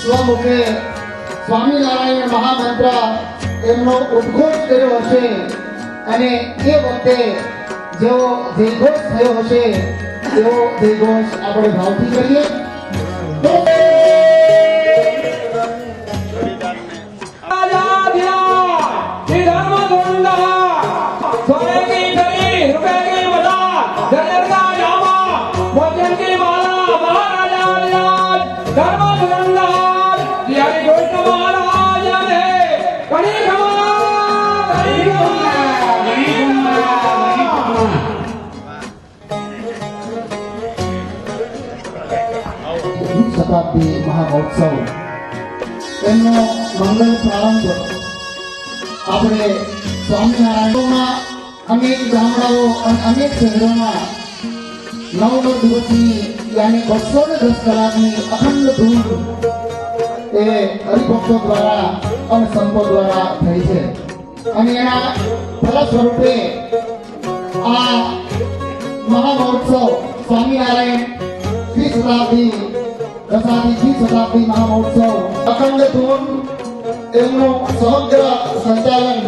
સ્વમુખે સ્વામિનારાયણ મહામંત્ર એમનો ઉદ્ઘોષ કર્યો હશે અને એ વખતે જેવો જયઘોષ થયો હશે એવો જયઘોષ આપણે ભાવથી કરીએ. શતાબ્દી મહામહોત્સવ એમનો મંગલ પ્રારંભ આપણે સ્વામિનારાયણમાં અનેક ગામડાઓ અને અનેક શહેરોમાં 9 દિવસની યાની 210 કલાકની અખંડ ધૂન એ હરિભક્તો દ્વારા અને સંતો દ્વારા થઈ છે અને એના ફલ સ્વરૂપે આ મહામહોત્સવ સ્વામિનારાયણ શતાબ્દી મહામહોત્સવ અખંડ ધૂન એમનું સમગ્ર સંચાલન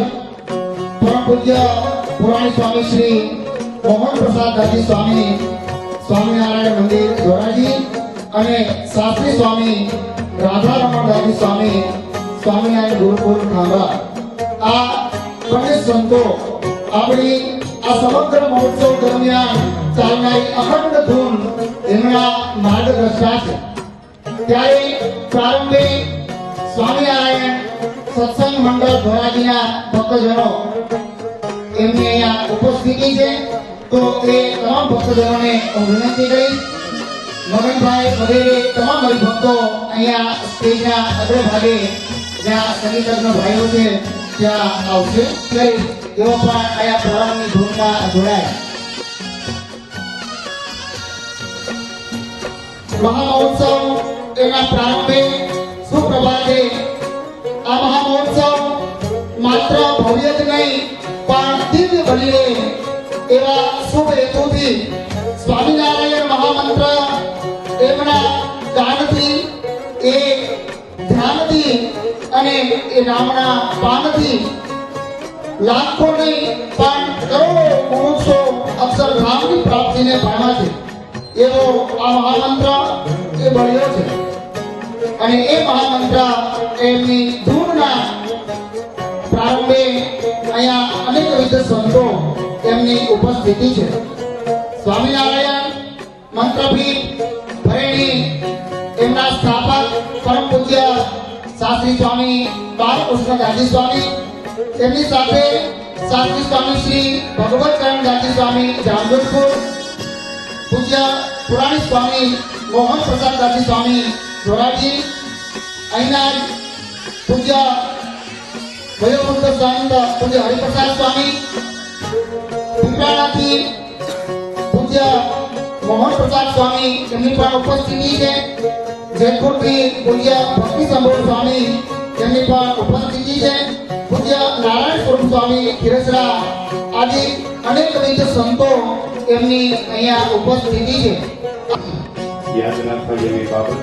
પરમ પૂજ્ય પુરાણી સ્વામી શ્રી મોહન પ્રસાદ દાદી સ્વામી સ્વામિનારાયણ મંદિર ધોરાજી અને શાસ્ત્રી સ્વામી રાધારમણ દાદી સ્વામી સ્વામિનારાયણ ગુરુકુળ ખાંભા આ બંને સંતો આપણી આ સમગ્ર મહોત્સવ દરમિયાન ચાલનારી અખંડ ધૂન એમના માર્ગદર્શક છે. ત્યારે પ્રારંભે સ્વામિનારાયણ સત્સંગ મંડળ ધોરાજીના ભક્તજનો એમની અહીંયા ઉપસ્થિતિ છે તો એ તમામ ભક્તજનોને હું વિનંતી કરીશ મગનભાઈ વગેરે તમામ હરિભક્તો અહીંયા સ્ટેજના અગ્રભાગે જ્યાં સંગીતજ્ઞ ભાઈઓ છે ત્યાં આવશે તેઓ પણ અહીંયા પ્રારંભની ધૂનમાં જોડાય. મહામહોત્સવ એના પ્રારંભે સુપ્રભાતે આ મહામહોત્સવ માત્ર ભવ્ય જ નહીં પણ દિવ્ય બને એવા શુભ હેતુથી સ્વામિનારાયણ મહામંત્ર એમના ગાનથી એ ધ્યાનથી અને એ નામના પાનથી લાખો નહીં પણ કરોડો પુરુષો અક્ષર રામની પ્રાપ્તિને પામ્યા છે એવો આ મહામંત્ર એ બન્યો છે અને એ મહામંત્ર એમની ધૂનના પ્રારંભે અહીંયા અનેકવિધ સંતો એમની ઉપસ્થિતિ છે. સ્વામિનારાયણ મંત્રપીઠ ભરેણી એમના સ્થાપક પરમ પૂજ્ય શાસ્ત્રી સ્વામી બાલકૃષ્ણ દાદી સ્વામી એમની સાથે શાસ્ત્રી સ્વામી શ્રી ભગવતચરણ દાદી સ્વામી જામજોધપુર પૂજ્ય પુરાણી સ્વામી મોહન પ્રસાદ દાદી સ્વામી ધોરાજી અહીંના પૂજ્ય વયોવૃદ્ધ સંત પૂજ્ય હરિપ્રસાદ સ્વામી પીપળાથી પૂજ્ય મોહન પ્રસાદ સ્વામી એમની પણ ઉપસ્થિતિ છે. જેતપુરથી પૂજ્ય ભક્તિ સંભોર સ્વામી એમની પણ ઉપસ્થિતિ છે. પૂજ્ય નારાયણ સ્વરૂપ સ્વામી ખીરસરા આદિ અનેકવિધ સંતો એમની અહીંયા ઉપસ્થિતિ છે. યાદ રાખવા જેવી બાબત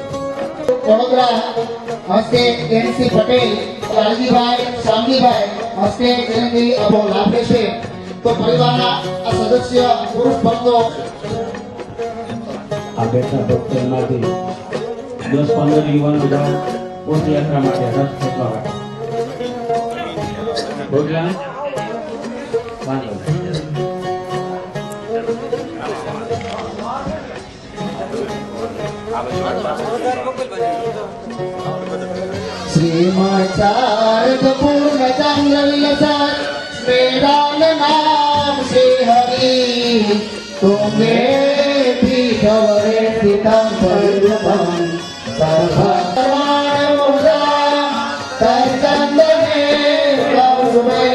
વડોદરા હસ્તે એનસી પટેલ લાલજીભાઈ શામજીભાઈ હસ્તે તેની અબો લાભ લેશે તો પરિવારના આ સદસ્ય પુરુષ ભક્તો આ બેઠા ભક્તોમાંથી 10-15 યુવાનો જાઓ પદયાત્રા માટે રથ ખેંચવા માટે બોલા વાંધો श्रीमचार्य पूर्ण चंद्र विलसन वेदांत नाम से हरि तुमे पीठवरे स्थितं परिवृतं सर्वकर्माणि मुदा तत्संदने कौसुमे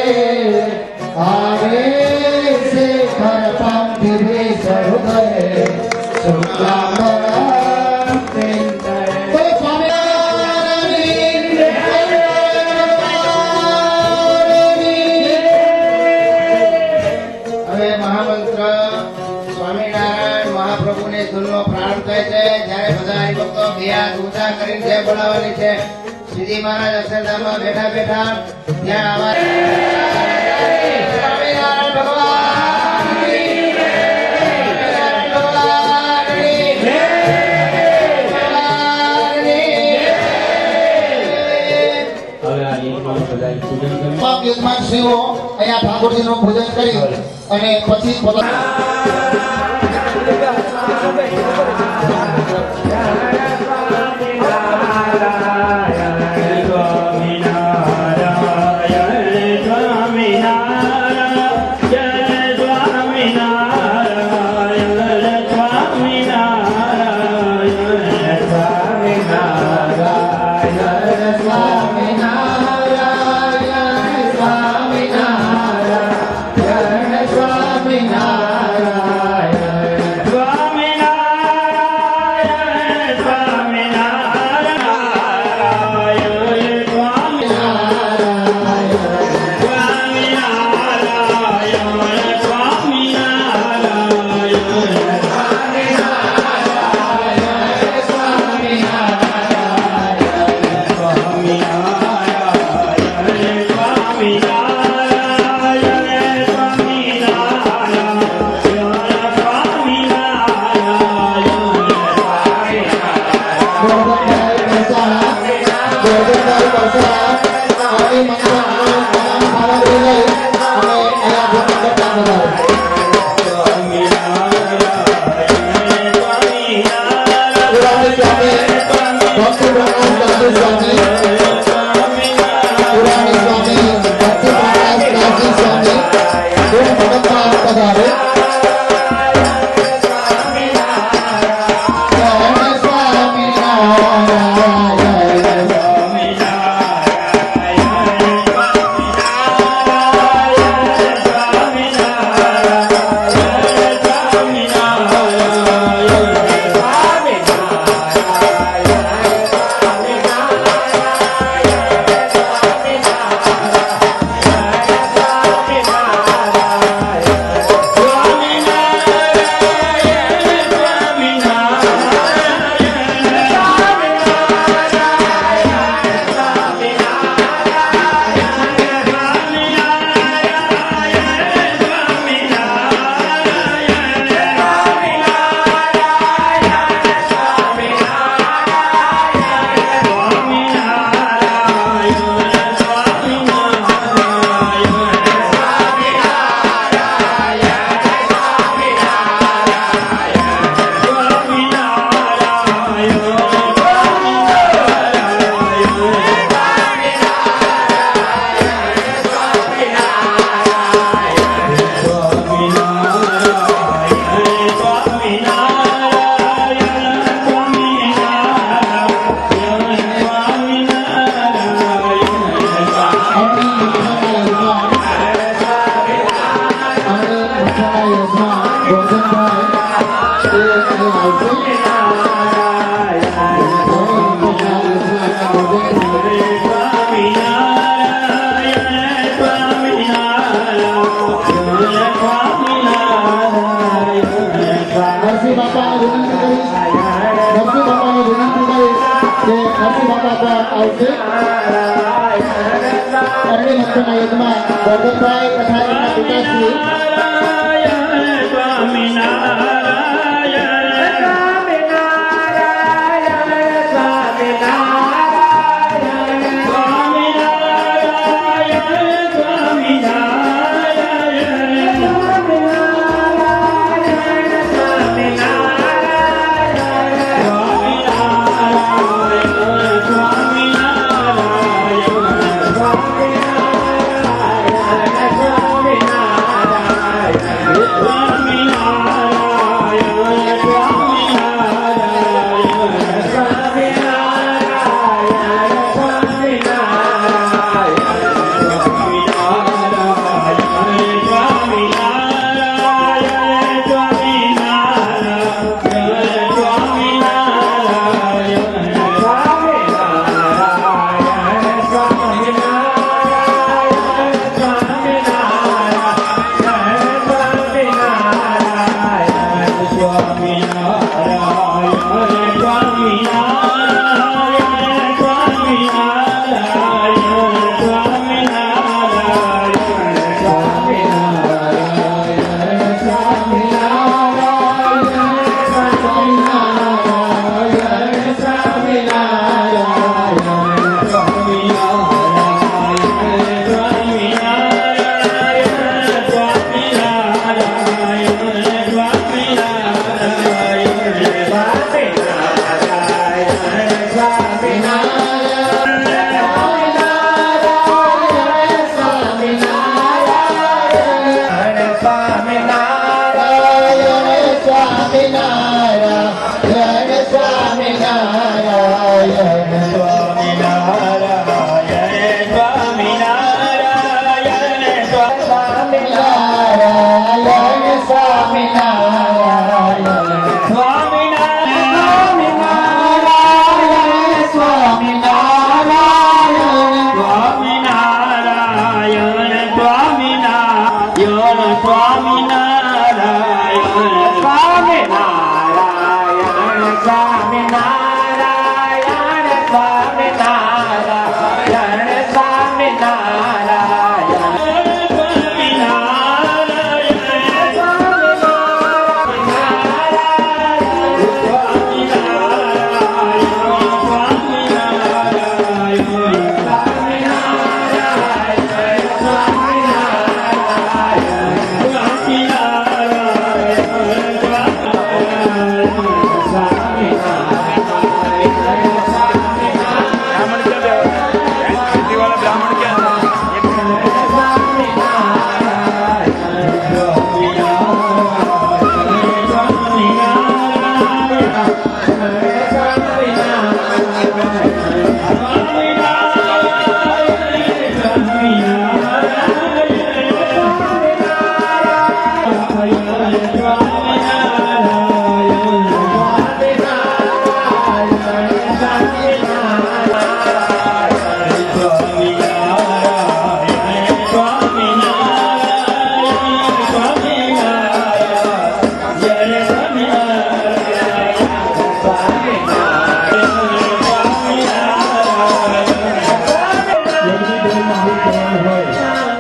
आरे से खरपंक्ति भेषहृदये शुक्लांबरं બોલાવવાની છે. શ્રીજી મહારાજ અક્ષરધામમાં બેઠા બેઠા ત્યાં આવા સ્વામિનારાયણ ભગવાનની જય. સ્વામિનારાયણ ભગવાનની જય. ભગવાનની જય. હવે આ યજમાનો બધાય પૂજન કરી તમામ યજમાનશ્રીઓ અહીંયા ઠાકોરજીનું પૂજન કરી અને પછી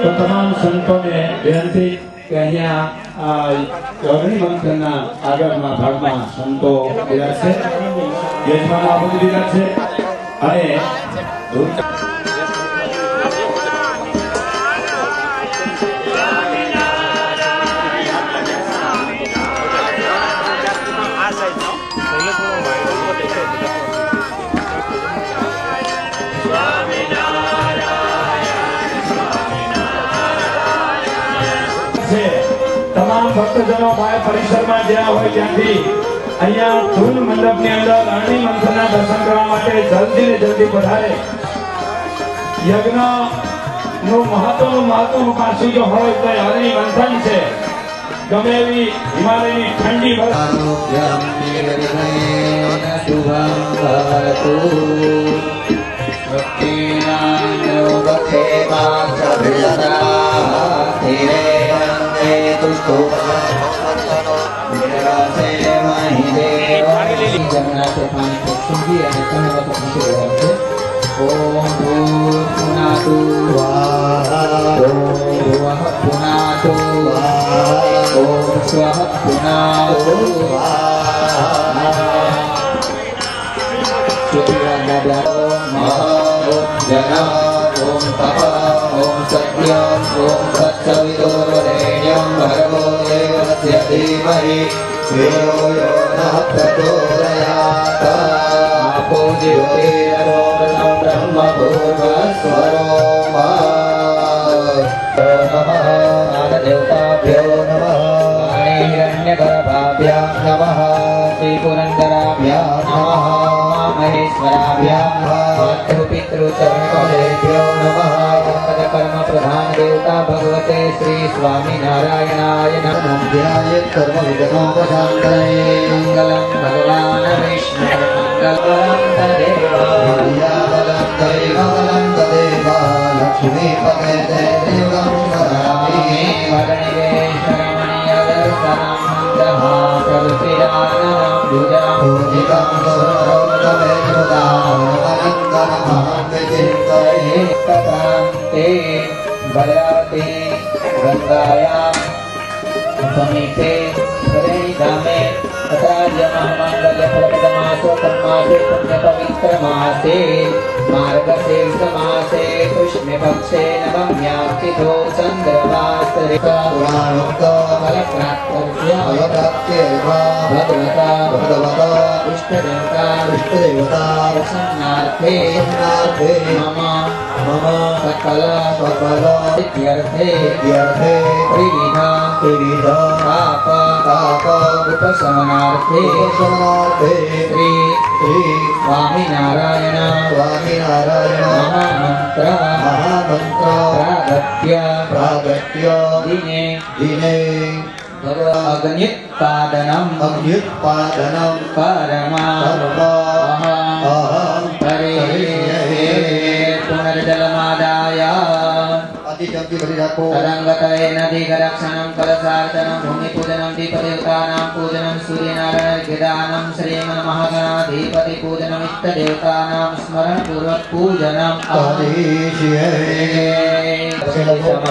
તો તમામ સંતોને વિનંતી કે અહીંયા અગ્નિ મંથનના આગળના ભાગમાં સંતો બિરાજશે, યજમાન બાપુ બિરાજશે અને તમામ ભક્તજનો ભાઈ પરિસરમાં જ્યાં હોય ત્યાંથી અહીંયા ધૂન મંડપની અંદર અગ્નિ મંથનના દર્શન કરવા માટે જલ્દી ને જલ્દી પધારે. યજ્ઞનું મહત્વનું પાછું જો હોય તો અગ્નિ મંથન છે. ગમે એવી હિમાલયની ઠંડી जमुना से पानी को सूंघी અને તમે લોકો પૂછી રહ્યા છે. ઓમ ભૂર્ભુવઃ ઓમ ભુવઃ પુનાતો ઓમ સ્વઃ પુનાતો ओम तप ओम सत्यम ओम सत्सवितुर्वरेण्यं भर्गो देवस्य धीमहि धियो यो नः प्रचोदयात्. आपो ज्योतिरसो ब्रह्म भूर्भुवस्वरो नमः नागदेवताभ्यो नमः हिरण्यगर्भाभ्यां नमः श्रीपुरन्दराभ्यां नमः महेश्वराभ्यां मातृपितृचरणकमलेभ्यो नमः. कर्म प्रधान देवता भगवते श्री स्वामिनारायणाय नमः. ध्यायेत् कर्मविघ्नोपशान्तये. मङ्गलं भगवान् विष्णु मङ्गलं तदेव मंगलं तदेव लक्ष्मीपते देवं स्मरामि. वदनिवेशरमणीयदर्शनं मन्दः प्रभुश्रीराननं भुजं भुजितं भद्रावती गंगायां समीपे हृदयधामे तत्राज्यमहामङ्गल्यफलप्रदमासो तन्मासे पुण्यपवित्रमासे मार्गशीर्षमासे कृष्णपक्षे नवम्यास्तिथो चन्द्रवासरे भगवता इष्टदेवता प्रसन्नार्थे मम सकल इत्यर्थे त्रिविध पाप उपशमनार्थे श्री स्वामिनारायण महामंत्र प्रागत्य दिने अग्न्युत्पादनं परमाहं पुनर्जलमादाय तरंगतये नदीकरक्षणं कलशार्चनं भूमिपूजनं दीपदेवतानां पूजनं सूर्यनारायणदानं श्रीमन्महागणाधिपतिपूजनं इष्टदेवतानां स्मरणपूर्वक पूजनम्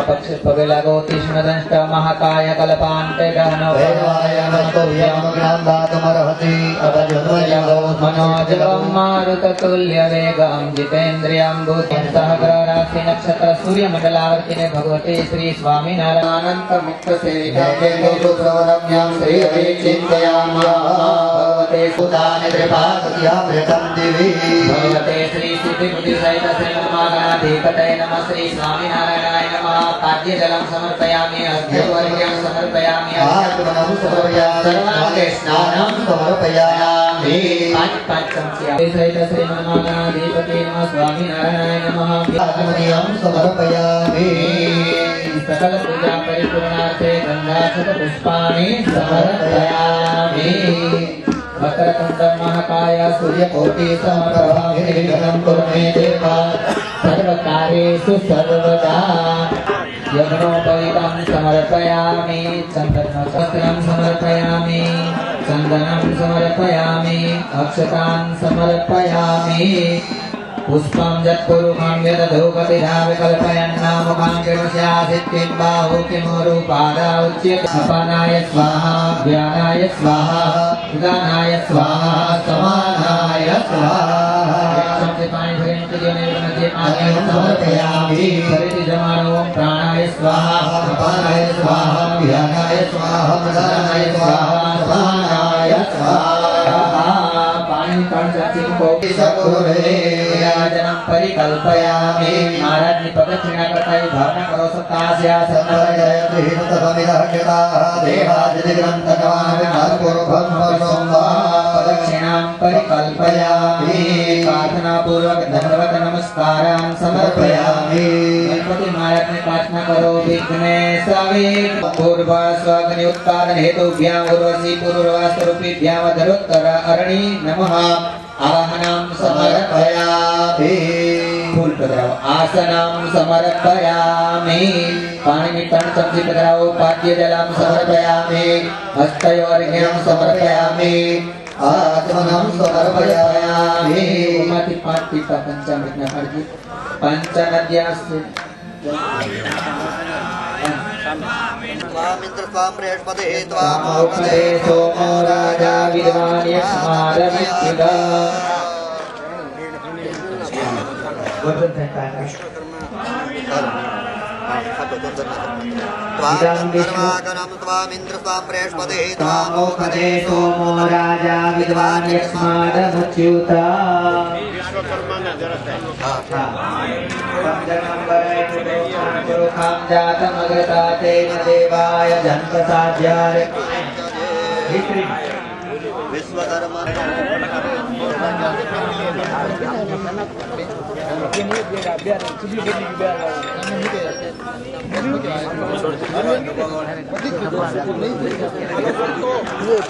पक्ष पगे लागो तीक्ष्णदंष्ट महाकाय कल्पान्ते दहनो मनोजवं मारुततुल्यवेगं जितेन्द्रियं बुद्धिं सहग्रहराशि नक्षत्र सूर्यमण्डलावर्तिने भगवते श्री स्वामिनारायणानन्त मुक्त सेविकाके लोकप्रवरम्यां श्री हरि चिन्तयामः. भगवते सुदाने त्रिपादयामृतं दिवि भगवते श्री सिद्धिबुद्धिसहित श्रीमन्महागणाधिपतये नमः. श्री स्वामिनारायणाय नमः. पाद्यजलं समर्पयामि, अर्घ्यवर्घ्यं समर्पयामि, आत्मनं समर्पयामि, सर्वाङ्गे स्नानं समर्पयामि. सहित श्रीमन्महागणाधिपतये नमः. स्वामिनारायणाय नमः. आत्मनियं समर्पयामि. सकल पूजा परिपूर्णार्थे गंधाक्षत पुष्पाणि समर्पयामि. वक्रतुण्डं महाकाय सूर्यकोटि समप्रभा निर्विघ्नं कुरु मे देव सर्वकार्येषु सर्वदा. यज्ञोपवीतं समर्पयामि, चन्दनवस्त्रं समर्पयामि, चन्दनं समर्पयामि, अक्षतान् समर्पयामि. पुष्पं यत्पुरुषं यदधूपतिधाविकल्पयन्नामुखां किमुष्यासित्किं बाहु किमुरुपादा उच्यते अपानाय स्वाहा व्यानाय स्वाहा उदानाय स्वाहा समानाय स्वाहा समर्पयामि परितिजमानो प्राणाय स्वाहा अपानाय स्वाहा व्यानाय स्वाहा उदानाय स्वाहा समानाय स्वाहा पाणी कणसचिं कोटि सकुरेयाजनं परिकल्पयामि महाराजની પ્રદક્ષિણા કરતા ભાવના કરો સત્તાસ્યાસન જયતિ તતમિદહ્યતા દેવાદિગ્રંથકવાન વિનાશપૂર્વકં પ્રદક્ષિણાં પરિકલ્પયામિ પ્રાર્થના પૂર્વક દંડવત નમસ્કારાन् સમર્પયામિ ગણપતિ મહારાજની પ્રાર્થના કરો વિઘ્નેશ પૂર્વ સ્વાગ્નિ ઉત્પાદન હેતુભ્યાં ઉર્વશી પૂર્વવાસ્તરૂપિભ્યાં ધરોત્તર અરણી નમઃ आवाहनं समर्पयामि फूल पधराओ आसनं समर्पयामि पाणी में 3 चमची पधराओ पाद्य जलं समर्पयामि हस्तयोर्घ्यं समर्पयामि आत्मनं समर्पयामि माति 5 टीपा पंचामृतना काढजी पंचनद्यास्ते स्वामिन्द्र स्वाम बृहस्पति त्वामोपदे सोमो राजा विद्वान् यक्ष्मारमित्युदा स्वामिन्द्र स्वाम बृहस्पति त्वामोपदे सोमो राजा विद्वान् यक्ष्मारमित्युदा पुरुषां जातमग्रता तेन देवाय जन्मसाध्याय विश्वकर्मा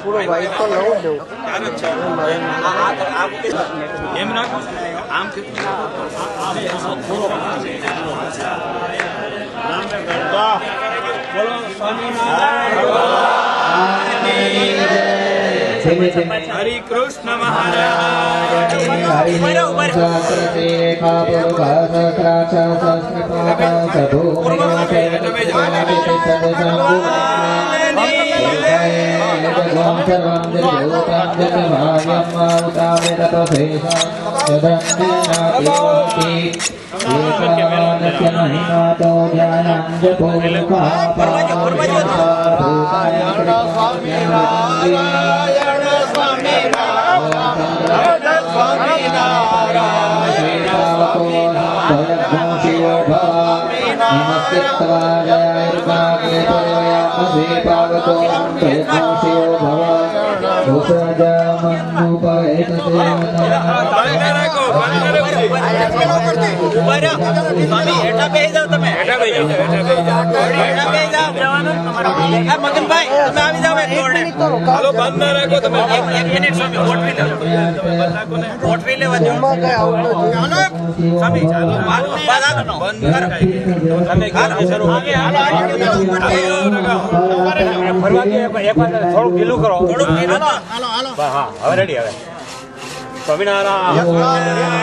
पूरा वाइट तो लो दो એમ નાખો આમ કે બોલો સ્વામિનારાયણ હરિ કૃષ્ણ મહારાજ થોડું ઢીલું કરો હા હવે રેડી હવે સ્વામિનારાયણ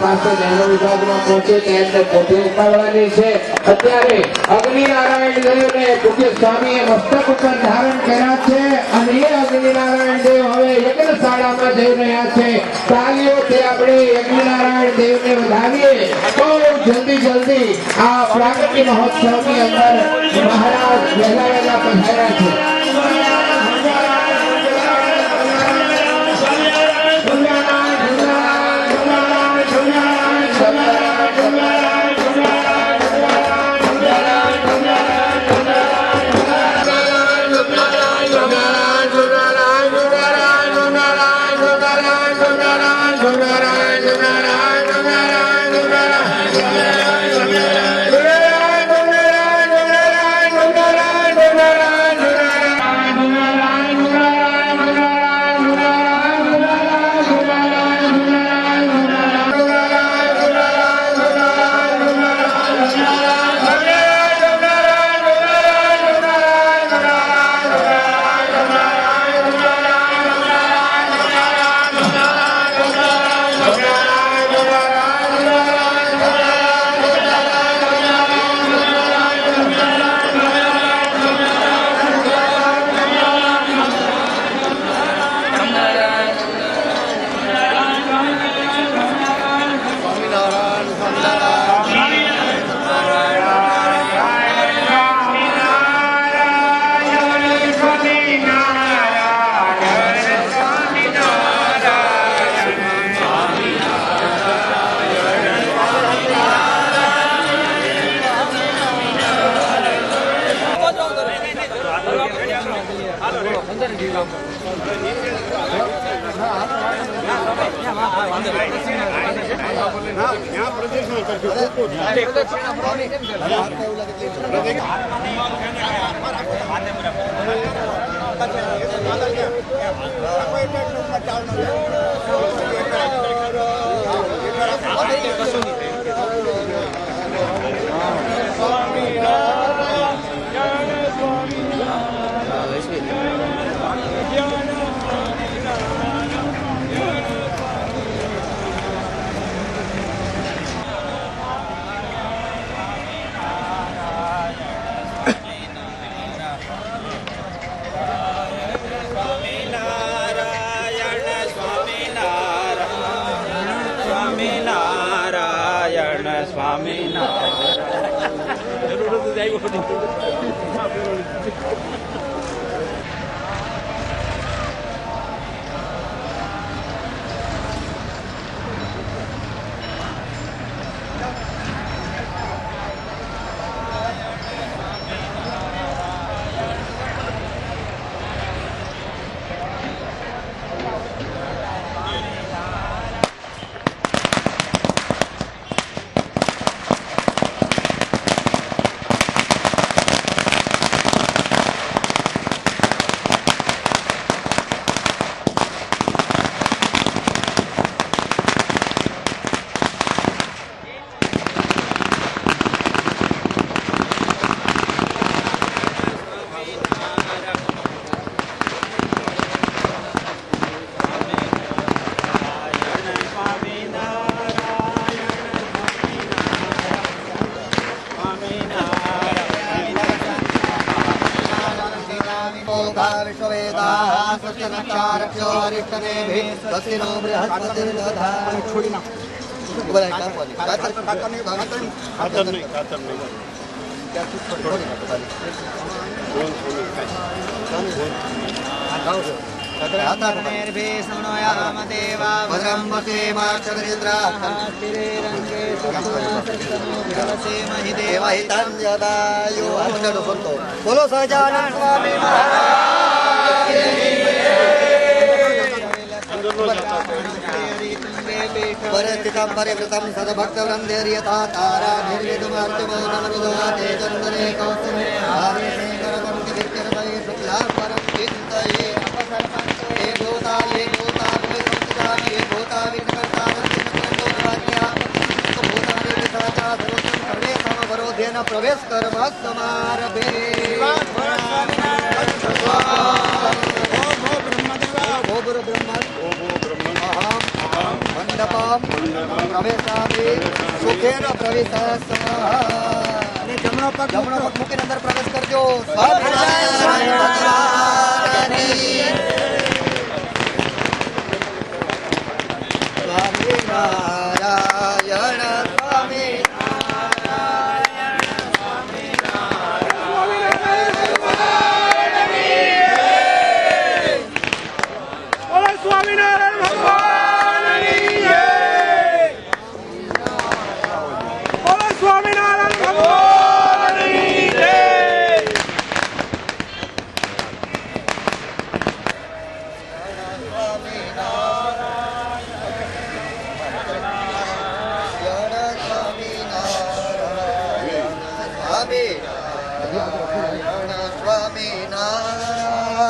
પાસે જૈન વિભાગમાં પહોંચે તેમને પોતે ઉતારવાની છે. અત્યારે અગ્નિનારાયણ દેવને પૂજ્ય સ્વામીએ મસ્તક ઉપર ધારણ કર્યા છે અને એ અગ્નિનારાયણ દેવ હવે યજ્ઞશાળામાં જઈ રહ્યા છે. તાલીઓથી આપણે અગ્નિનારાયણ દેવને વધાવીએ. બહુ જલ્દી આ પ્રાગટ્ય મહોત્સવની અંદર મહારાજ વહેલા પધાર્યા છે. બોલો સહજાનંદ સ્વામી परिस्थितं परिवृतं सद्भक्तवृन्देर्यथा ताराभिर्विदुमर्त्यमोदनविदुवाते चन्दने कौस्तुभे आवेशे करपङ्क्तिभिर्चरतये शुक्लापरं चिन्तये ये भूता भूतसंस्थितानि ये भूता विघ्नकर्तारस्य भूतानि विसाचा सर्वं सर्वे समवरोधेन प्रवेश कर्म समारभे ઓભો બ્રહ્મણ અહમ મંડપમ પ્રવેશામિ સુખેન પ્રવેશાસ અને જમણો પગ મૂકીને અંદર પ્રવેશ કરજો સ્વામિનારાયણ સ્વામી સ્વામિનારાયણ ભગવાનની જય. બોલો સ્વામિનારાયણ ભગવાનની જય.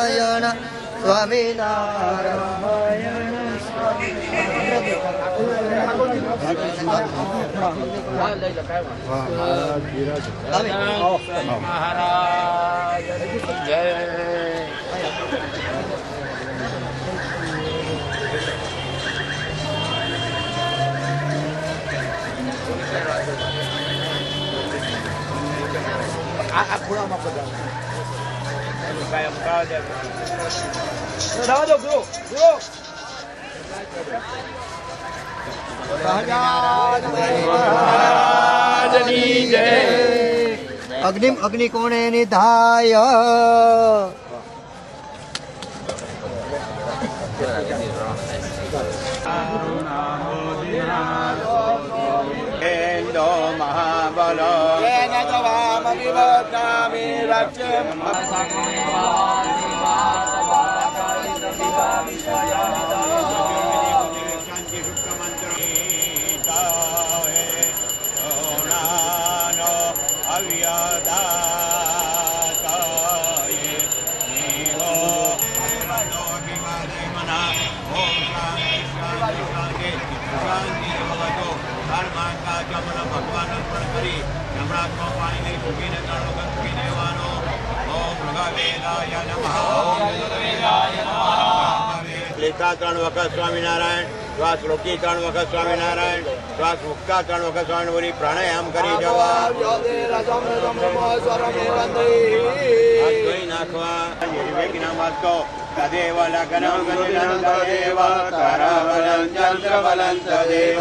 સ્વામિનારાયણ સ્વામિનારાયણ મહારાજની જય. અગ્નિ કોણે નિધાય ેન્દ્રો મહાબલો ભગવાન અર્પણ કરી નવરાત્રમાં પાણી લઈ મૂકીને 3 વખત મૂકી દેવાનો. ઓમ ભગવેદાય નમઃ. લેતા 3 વખત સ્વામિનારાયણ, શ્વાસ રોકી 3 વખત સ્વામિનારાયણ, શ્વાસ મુકતા 3 વખત સ્વામિનારાયણ, પ્રાણાયામ કરી જવા. હાથ ધોઈ નાખવા. નિર્વિઘ્નમસ્તુ. તદેવ લગ્નમ ગતિનં તદેવ કરવલં ચંદ્રવલં તદેવ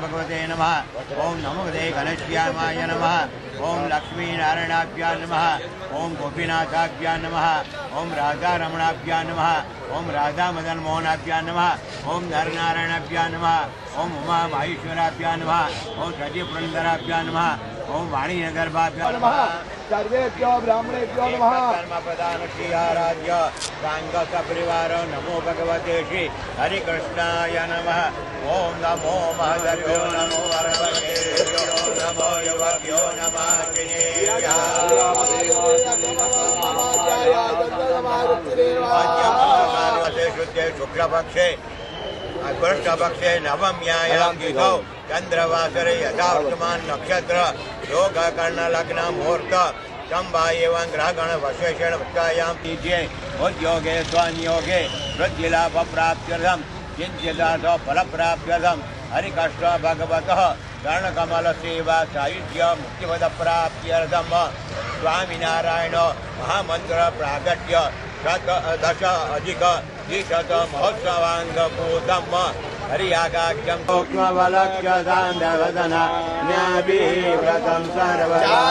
ભગવતે નમઃ. ઓમ નમો ગણેશ્યામાય નમઃ. ઓમ લક્ષ્મી નારાયણાભ્યા નમઃ. ઓમ ગોપીનાથાભ્યા નમઃ. ઓમ રાધા રમણાભ્યા નમઃ. ઓમ રાધા મદન મોહનાભ્યા નમઃ. ઓમ નરનારાયણાભ્યા નમઃ. ઓમ ઉમા મહેશ્વરાભ્યા નમઃ. ઓમ સજી પુરંદરાભ્યા નમઃ. ઓમ વાણીનગરભાભ્યા નમઃ. સર્વેભ્યો બ્રાહ્મણેભ્યો નમઃ. ધર્મપ્રધાન શ્રી આરાધ્ય સાંગ સપરિવાર નમો ભગવતે શ્રી હરિકૃષ્ણાય નમઃ. ઓમ નમો મહાદેવ્યો નમો પાર્વતીભ્યો નમો યુવભ્યો નમઃ શુદ્ધે શુક્લપક્ષે કૃષ્ણપક્ષે નવમ્યાયામ ગીતો ચંદ્રવાસરે યથાવર્તમાન નક્ષત્ર યોગ કર્ણ લગ્ન મુહૂર્ત સંભા એવં ગ્રહગણ વશેષણ ઉત્તાયામ તીજ્યે ઉદ્યોગે સ્વનિયોગે વૃદ્ધિલાભ પ્રાપ્ત્યર્થમ ચિંતિતાર્થ ફલપ્રાપ્ત્યર્થમ હરિકૃષ્ણ ભગવતઃ કર્ણકમલ સેવા સાયુજ્ય મુક્તિપદ પ્રાપ્ત્યર્થમ સ્વામિનારાયણ મહામંત્ર પ્રાગટ્ય દશ અધિક દ્વિશત મહોત્સવાંગ ભૂતમ હરિયાગાખ્યમ સૂક્ષ્મવલક્ષ્ય સાંધવદન ન્યાભિવ્રતમ સર્વદા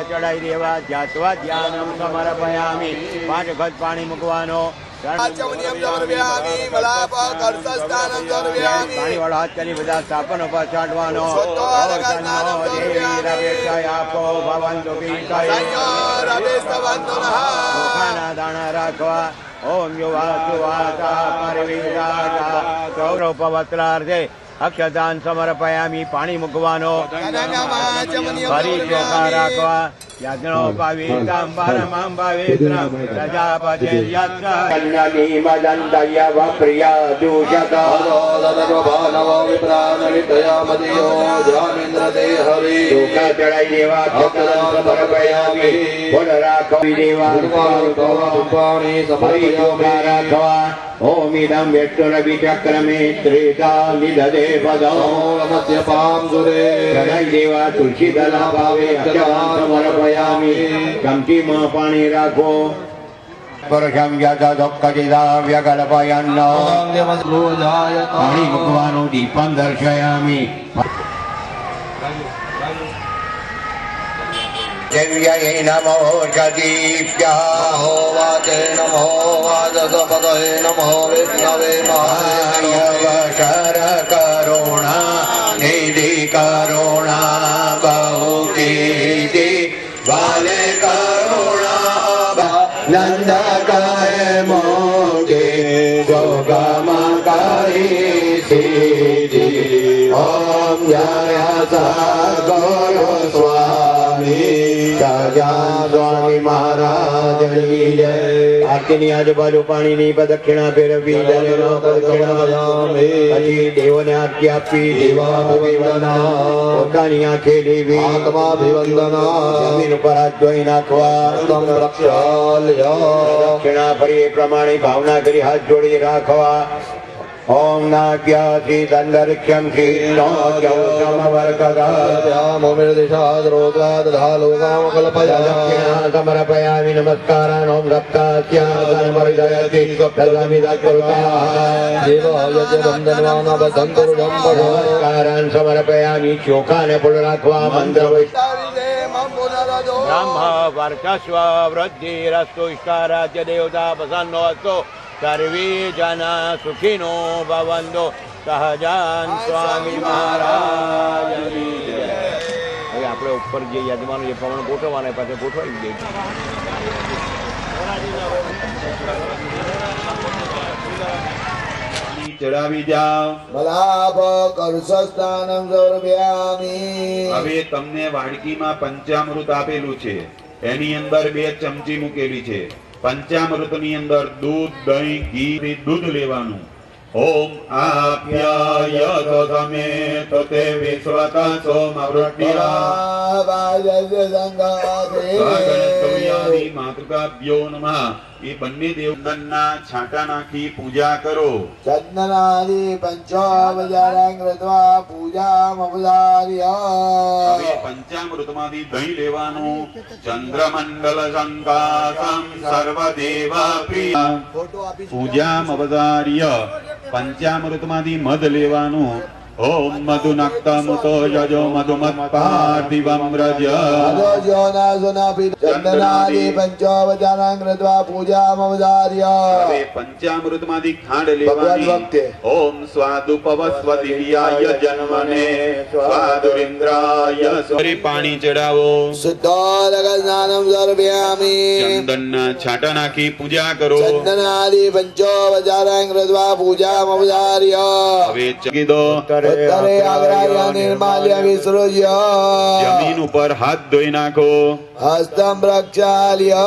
ચડાઈ દેવા ધ્યાત્વા ધ્યાનમ સમર્પયામિ 5 વખત પાણી મૂકવાનો. આચમનિયમ સમર્પયામિ મલાપ કર્ષસ્થાનમ સમર્પયામિ પાણીવાળો હાથ કરી બધા સ્થાપન ઉપર છાંટવાનો આપો ભવંતુ ચોખાના દાણા રાખવા ઓમ યુવા પવત્રાર્થે અક્ષદાન સમર્પયામિ પાણી મૂકવાનો ફરી ચોખા રાખવા યજ્ઞોપવીતમ પરમં પ્રજાપતે યત્ની મદંતય વપ્રિયા દૂષક નવો વિપ્રાન વિદ્યામદિયો ધ્યાનેન્દ્ર તે હરિ ચોખા ચડાઈ દેવા અક્ષદાન સમર્પયામિ ફળ રાખવી દેવા પાણી ફરી ચોખા રાખવા ઓમ ઇદં વ્યક્તિરવિચક્રમે ત્રેતા નિદધે પદો નમસ્ય પામ સુરે ચડાઈ દેવા તુલસી દલા ભાવે અક્ષદાન સમર્પયામિ ચમચીમાં પાણી રાખો પરશમ યદોક્કજિદા વ્યકલ્પયન્ન પાણી મૂકવાનું દીપમ દર્શયામિ દેવ્યય નમો જદીપ્યા નમો વાચે નમો વાચસપદયે નમો વિષ્ણવે મહાદેવ શર કરુણા નિધિ કરુણા બહુ કીર્તિ વાલે કરુણા નંદ કહે મોગે જોગમકારી સિદ્ધિ ઓમ જય સદગુરુ સ્વામી સ્વામી મહારાજ આરતીની આજુબાજુ પાણીની પ્રદક્ષિણા ફેરવી પછી દેવોને આરતી આપી દેવાભિવંદના પોતાની આંખે દેવી આત્માભિવંદના જમીન ઉપર હાથ ધોઈ નાખવા પ્રક્ષાલ્ય દક્ષિણા ફરી એ પ્રમાણે ભાવના કરી હાથ જોડી રાખવા ઓમ નાગ્યાસી દંડરક્ષમ ક્ષીર્ણો દક્ષિણા સમર્પયામિ નમસ્કારાન ઓમ સપ્તાસ્યામર્દયતિ નમસ્કારાન સમર્પયામિ ચોખાને ફૂલ રાખવા મંત્ર બ્રહ્મ વર્ચસ્વ વૃદ્ધિરસ્તુ ઇષ્ટારાજ્ય દેવતા પ્રસન્નો અસ્તુ સર્વે જના સુખીનો ભવંતુ સહજાન સ્વામી મહારાજ. હવે આપણે ઉપર જે યજમાન એ પ્રમાણે ગોઠવવાના પાસે ગોઠવાઈ દઈએ. ચડાવી જાઓ. મલાપ કર્ષસ્થાનમ સમર્પયામિ હવે તમને વાડકીમાં પંચામૃત આપેલું છે, એની અંદર 2 ચમચી મૂકેલી છે. પંચામૃતની અંદર દૂધ, દહીં, ઘી, દૂધ લેવાનું. ઓમ આપ્યાય તમે તે વિશ્વતા સોમવૃષ્ટિયા ગણતવ્યાદિ માતૃકાભ્યો નમઃ. એ બંને દેવગણના છાંટા નાખી પૂજા કરો. ચંદનાદિ પંચોપચારાં કૃત્વા પૂજામપચાર્યા હવે પંચામૃતમાંથી દહીં લેવાનું. ચંદ્રમંડલ સંકાસમ સર્વદેવ પ્રિય પૂજામ અવતાર્ય. પંચામૃતમાંથી મધ લેવાનું. ઓમ મધુનક્તમુતો યજો મધુમત પાર્થિવમ વ્રજ. ચંદનાદિ પંચોપચારાં કૃત્વા પૂજામપચાર્યા હવે પંચામૃતમાંથી ખાંડ લેવાની. ઓમ સ્વાદુપવસ્વદિવ્યાય જન્મને સ્વાદુરિન્દ્રાય સોરી પાણી ચડાવો. શુદ્ધોદક સ્નાનમ સમર્પયામિ ચંદનના છાંટા નાખી પૂજા કરો. ચંદનાદિ પંચોપચારાં કૃત્વા પૂજામપચાર્યા હવે ચકીદો. ઉત્તરે આગ્રાય નિર્માલ્ય વિસૃજ્ય જમીન ઉપર હાથ ધોઈ નાખો. હસ્તમ પ્રક્ષાલ્ય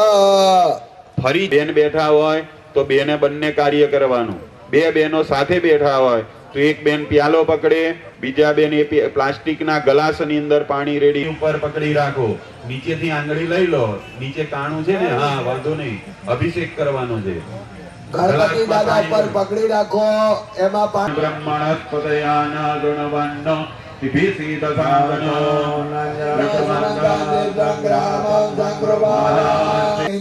ફરી બેન બેઠા હોય તો બેને બંને કાર્ય કરવાનું. 2 બહેનો સાથે બેઠા હોય તો એક બેન પ્યાલો પકડે, બીજા બેન એ પ્લાસ્ટિકના ગ્લાસની અંદર પાણી રેડી ઉપર પકડી રાખો. નીચેથી આંગળી લઈ લો. નીચે કાણું છે ને, હા વાંધો નહીં, અભિષેક કરવાનો છે. ગણપતિ દાદા પર પકડી રાખો. એમાં પાણી બ્રહ્મણસ્પતયાન ગુણવન્નો વિભીષિત સાધનો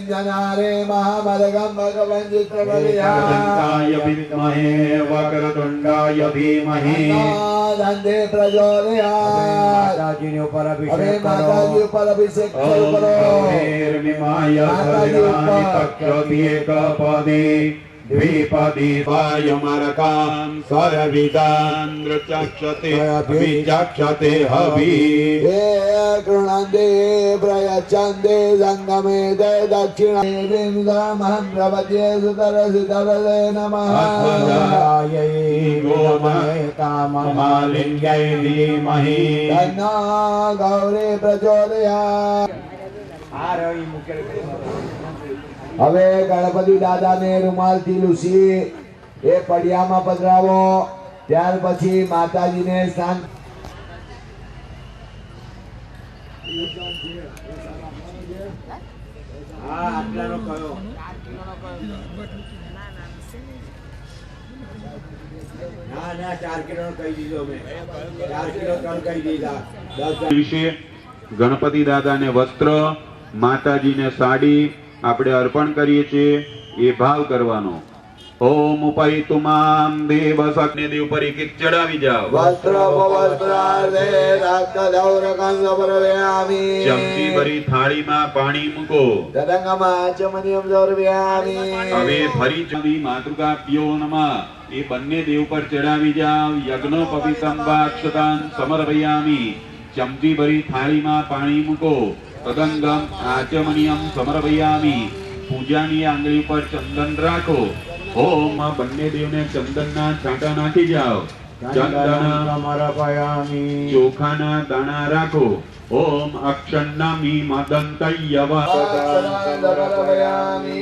જનારે મહામદગમ ભગવન ચિત્રબલિયા વિદ્મહે વક્રતુંડાય ધીમહિ ધંધે પ્રચોદયાત. માતાજીની ઉપર હવે અભિષેક માતાજી ઉપર અભિષેક શરૂ કરો. નિર્મિમાય સર્વાણિ પક્ષતિ એકપદે द्विपदीवायुमरकां स्वरविदान्द्रचक्षते अभिचक्षते हवि हे कृणन्ते प्रयच्छन्ते सङ्गमे ते दक्षिणे बिन्दमहं प्रपद्ये सुतरसितरले नमः गोमहेकाममालिन्यै धीमहि तन्नो गौरी प्रचोदयात् હવે ગણપતિ દાદાને રૂમાલથી લૂસી એ પડિયામાં પધરાવો ત્યાર પછી માતાજીને સ્નાન દિવસે ગણપતિ દાદાને વસ્ત્ર માતાજીને સાડી આપણે અર્પણ કરીએ છીએ એ ભાવ કરવાનો ઓમ ઉપૈતુમામ દેવ સકને દેવ પર એક એક ચડાવી જાઓ વસ્ત્ર વસ્ત્રાર્ધે રક્તદૌરકં સમર્પયામિ ચમચી ભરી થાળીમાં પાણી મૂકો તદંગમાચમનિયમ સમર્પયામિ હવે ફરી ચડી માતૃકા પ્યો નમઃ એ બંને દેવ પર ચડાવી જાઓ યજ્ઞોપવિતમ વાક્ષતાન સમર્પયામિ ચમચી ભરી થાળીમાં પાણી મૂકો તદંગમ આચમનિયમ સમર્પયામિ પૂજાની આંગળી પર ચંદન રાખો ઓમ આ બંને દેવને ચંદનના છાંટા નાખી જાઓ ચંદન સમર્પયામિ ચોખાના દાણા રાખો ઓમ અક્ષન્નામિ મદંતયવ સમર્પયામિ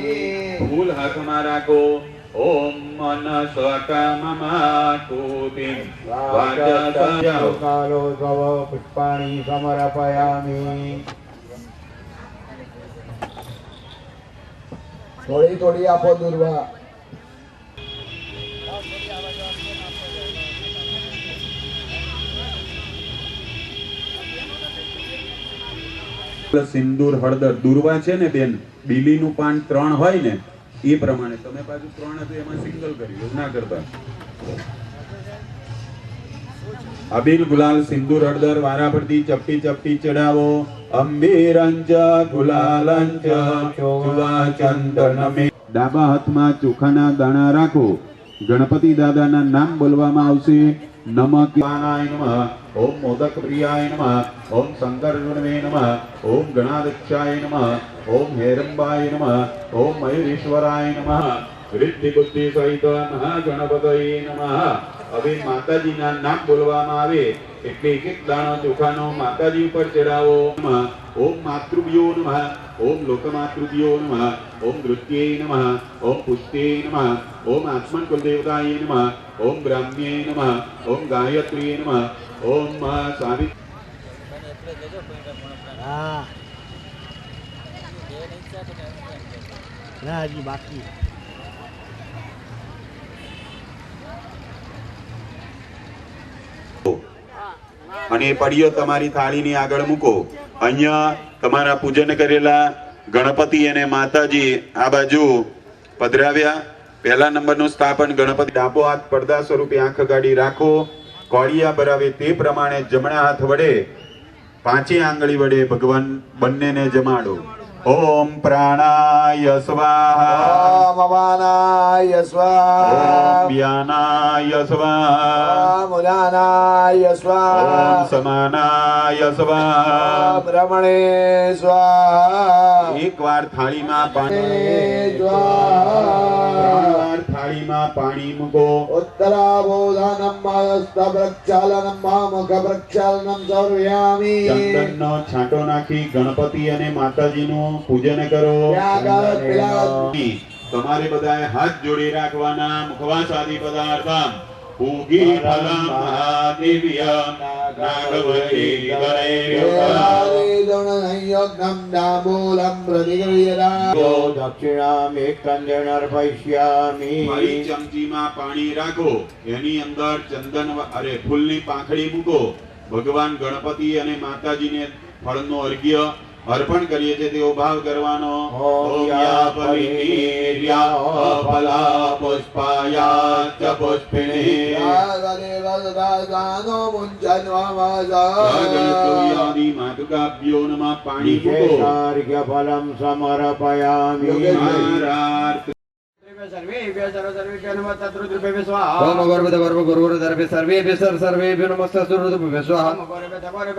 ફૂલ હાથમાં રાખો ઓમ મનસકમમાતુતિ વાચસજાઓ કાલો સ્વવ પુષ્પાણિ સમર્પયામિ થોડી થોડી આપો દુર્વા સિંદૂર હળદર દુર્વા છે ને બેન બીલીનું પાન 3 હોય ને એ પ્રમાણે તમે પાછું 3 હતું એમાં સિંગલ કર્યું એવું ના કરતા અબીલ ગુલાલ સિંદૂર હળદર વારા પરથી ચપટી ચપટી ચડાવો અંબીરંચ ગુલાલંચ ચોવા ચંદનમે ડાબા હાથમાં ચોખાના દાણા રાખો ગણપતિ દાદાના નામ બોલવામાં આવશે નમકાનાય નમઃ ઓમ મોદક પ્રિયાય નમઃ ઓમ શંકર ગુણવે નમઃ ઓમ ગણાધક્ષાય નમઃ ઓમ હેરંબાય નમઃ ઓમ મયુરેશ્વરાય નમઃ વૃદ્ધિ બુદ્ધિ સહિત મહાગણપતયે નમઃ હવે માતાજીના નામ બોલવામાં આવે એટલે એક એક દાણો ચોખાનો માતાજી ઉપર ચડાવો ઓમ માતૃભ્યો નમઃ ઓમ લોકમાતૃભ્યો નમઃ ઓમ નૃત્યે નમઃ ઓમ પુષ્ટ્યે નમઃ ઓમ આત્મન કુલદેવતાય નમઃ ઓમ બ્રાહ્મ્યે નમઃ ઓમ ગાયત્રીએ નમઃ ઓમ સાવિત્રી બાકી અને પડિયો તમારી થાળીની આગળ મૂકો અહીંયા તમારા પૂજન કરેલા ગણપતિ અને માતાજી આ બાજુ પધરાવ્યા પહેલા નંબરનું સ્થાપન ગણપતિ ડાબો હાથ પડદા સ્વરૂપે આંખ ગાડી રાખો કોળિયા ભરાવે તે પ્રમાણે જમણા હાથ વડે 5 આંગળી વડે ભગવાન બંનેને જમાડો ઓમ પ્રાણાય સ્વાહા ઓમ અપાનાય સ્વાહા ઓમ વ્યાનાય સ્વાહા ઓમ ઉદાનાય સ્વાહા ઓમ સમાનાય સ્વાહા ઓમ રમણે સ્વાહા એકવાર થાળીમાં પાણી સ્વાહા થાળીમાં પાણી મૂકો ઉત્તરાબોધાનમ મસ્તપ્રક્ષાલનમ મુખ પ્રક્ષાલનમ સમર્પયામિ ચંદનનો છાંટો નાખી ગણપતિ અને માતાજીનું પૂજન કરો તમારે બધાએ હાથ જોડી રાખવાના મુખવાસ આદિ પદાર્થમ પૂગી ફલમ મહાદેવ્ય નાગવતી દણનયજ્ઞમ દામૂલમ પ્રતિગૃહ્યતા દક્ષિણામ એક કંજન અર્પયિષ્યામિ ફરી ચમચીમાં પાણી રાખો એની અંદર ચંદન ફૂલની પાંખડી મૂકો ભગવાન ગણપતિ અને માતાજીને ફળનો અર્ઘ્ય અર્પણ કરીએ છીએ તેવો ભાવ કરવાનો ઓમ યા પરિનિર્યા ફલા પુષ્પાયા ચ પુષ્પિણી ગણતવ્યાદિ માતુકાભ્યો નમઃ પાણી મૂકો ફલમ સમર્પયામિ सर्वेभ्यः सर्वेभ्यः नमः तद्रुद्रुभ्यः स्वाहा ओम गुरुर्भुवः सर्वेभ्यः सर्वेभ्यो नमः तद्रुद्रुभ्यः स्वाहा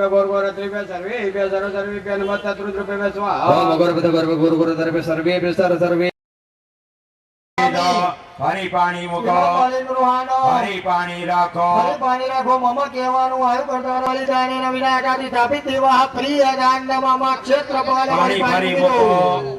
गोरभ्यः सर्वेभ्यः सर्वेभ्यः नमः तद्रुद्रुभ्यः स्वाहा ओम गुरुर्भुवः सर्वेभ्यः सर्वे हरि पाणी मुको हरि पाणी राखो પાણી રાખો મમ કહેવાનું આયુ કરતા બલિદાન વિનાયકાદિ સ્થાપિત દેવા પ્રિય દાન મમ ક્ષેત્રપાલ પાણી ફરી મુકો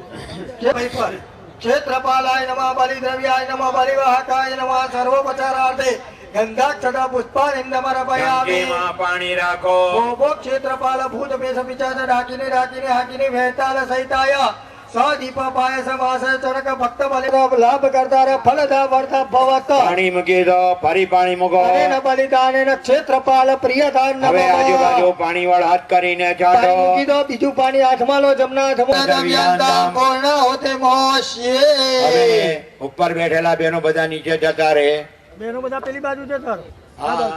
ક્ષેત્રપાલાય નમઃ બલિદ્રવ્યાય નમઃ બલિવાહકાય નમઃ સર્વોપચારાર્થે ગંધાક્ષતા પુષ્પાનિંદમર્પયામિ માં પાણી રાખો ભોગ ક્ષેત્રપાલ ભૂત પેશ પિચાચ હાકીને વહેતાલ સહિતાય સદીપ પાયસ વાસ ચરક ભક્ત બલિ લાભ કરતા રે ફલદા વર્તા ભવત પાણી મૂકી દો ફરી પાણી મૂકો અનેન બલિદાનેન ક્ષેત્રપાલ પ્રિયદાન હવે આજુબાજુ પાણી વાળ હાથ કરીને છાંટો મૂકી દો બીજું પાણી હાથમાં લો જમના હાથમાં પૂર્ણ હોતે મોશ્યે હવે ઉપર બેઠેલા બેનો બધા નીચે જતા રહે બેનો બધા પેલી બાજુ જતા હા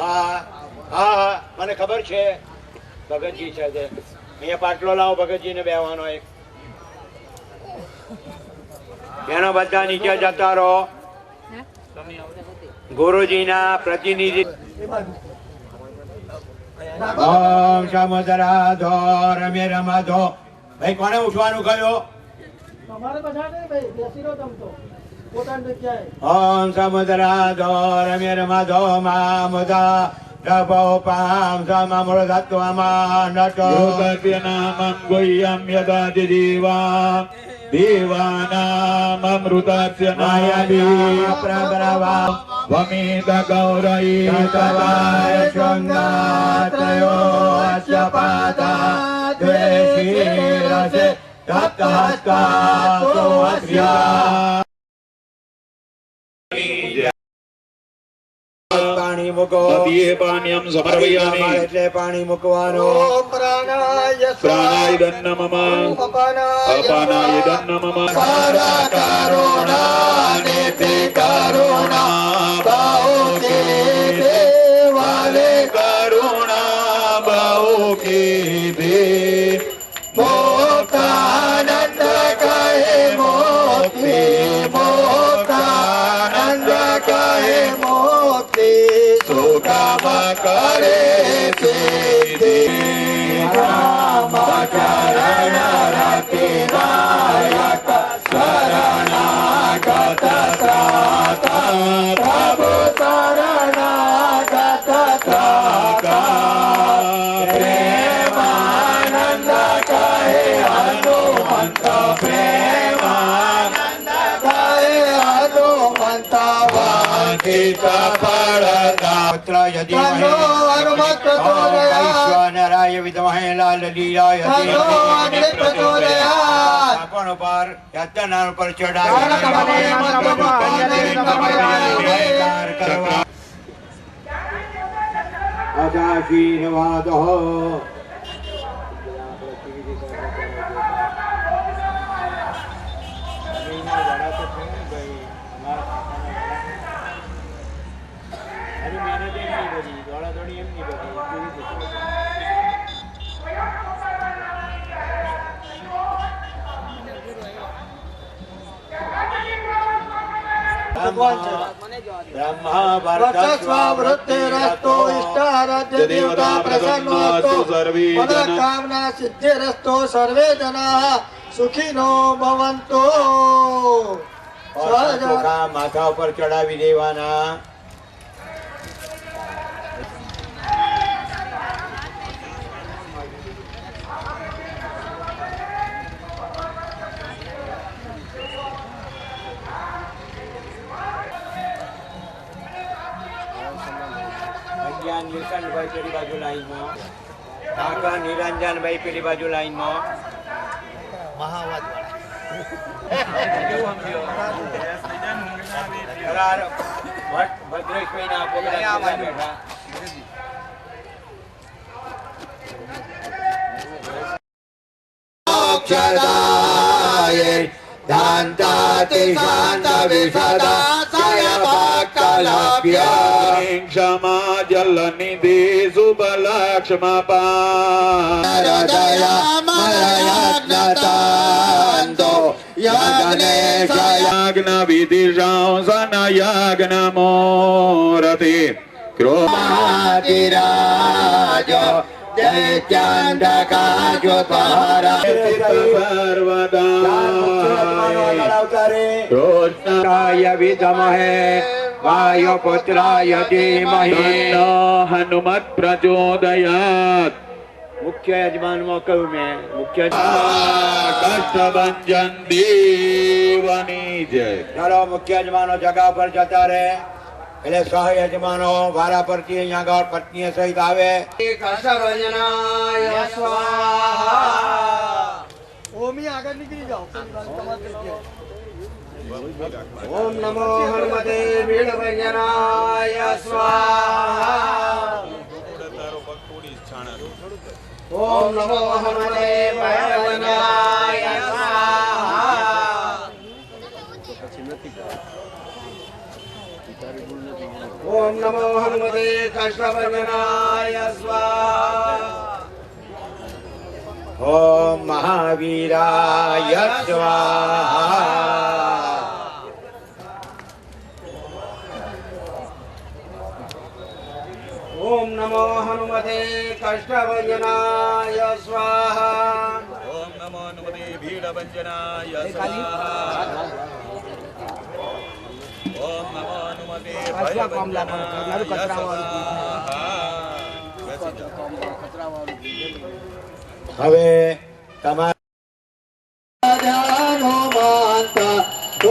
હા હા મને ખબર છે ભગતજી છે તે અહીંયા પાટલો લાવો ભગતજીને બેહવાનો એક બેનો બધા નીચે જતા રહો ગુરુજીના પ્રતિનિધિ ઓમ સમુદ્રાધો રમે રમાધો ભાઈ કોને ઉઠવાનું કહ્યું તમારે બધા નહીં ભાઈ બેસી રહો તમ તો પોતાની જગ્યાએ ઓમ સમુદ્રાધો રમે રમાધો મામુદા રભો પામ સમમૃતત્વમાં નટો योगव्यनामं गुह्यं यदाति देवानाममृतस्य नायति प्रभ्रवा वमित गौरयी तदाय शृङ्गात्रयो अस्य पाता द्वे शीरसे तप्तहस्तासो अस्या પાણી મૂકો नदीये पानीयं समर्पयामि એટલે પાણી મૂકવાનો ઓમ પ્રાણાય प्राणाय दन्न मम अपानाय दन्न मम કરુણા ને કરુણા ભાવ કે દેવાલે करुणा बहु की दे મોક્ષાનંદ કહે મોક્તિ મોક્ષાનંદ કહે મોક્તિ સુગમ કરે સિદ્ધિ રામ ચરણ રતિ નાયક શરણાગત ત્રાતા પ્રભુ શરણાગત ત્રાતા પ્રેમાનંદ કહે હનુમંત પ્રેમાનંદ કહે હનુમંત વાંચિત ફળદા પુત્ર યદિમહે વૈશ્વાનરાય વિદ્મહે લાલલીલાય પણ ઉપર યાતના ઉપર ચડાવી આશીર્વાદ વૃત્તિરસ્તો ઇષ્ટારાધ્ય દેવતા પ્રસન્નોસ્તુ સર્વે મનોકામના સિદ્ધિરસ્તો સર્વે જનાઃ સુખીનો ભવન્તુ માથા ઉપર ચડાવી દેવાના નિરંજનભાઈ પેલી બાજુ લાઈનમાં કાકા નિરંજનભાઈ પેલી બાજુ લાઈનમાં ભદ્રેશભાઈ ના આપો બેઠા દાંતાતિ શાંત વિષદાસય ભક્તલાભ્ય क्षमा जल निधि शुभ लक्ष्म હૃદય મલયજ્ઞતાંતો યજ્ઞ વિધિ યજ્ઞ મૂર્તિ રાજો દૈત્યાંધકાજો પહારા કૃષ્ણાય વિદ્મહે વાયુપુત્રાય ધીમહિ હનુમત પ્રચોદયાત. મુખ્ય યજમાનમાં કહ્યું મેં મુખ્ય કષ્ટભંજન દેવની જય. ચાલો મુખ્ય યજમાનો જગા પર જતા રહે એટલે સહ યજમાનો વારા પરથી અહીંયા આગળ પત્ની સહિત આવે. કૃષ્ણભજનાય સ્વાહા. ઓમી આગળ નીકળી જાઓ. ઓમ નમો હનુમતે વીરભજનાય સ્વાહા. ઓમ નમો હનુમતે ભયભજનાય સ્વાહા. ઓમ નમો હનુમતે કૃષ્ણભજનાય સ્વાહા. ઓમ મહાવીરાય સ્વાહા. ઓમ નમો હનુમતે કૃષ્ણભજનાય સ્વાહા. ઓમ નમો હનુમતે ભીડભંજનાય સ્વાહા. ઓમ નમો હનુમતે ભયભંજનાય સ્વાહા. હવે તમારે જાનો માતા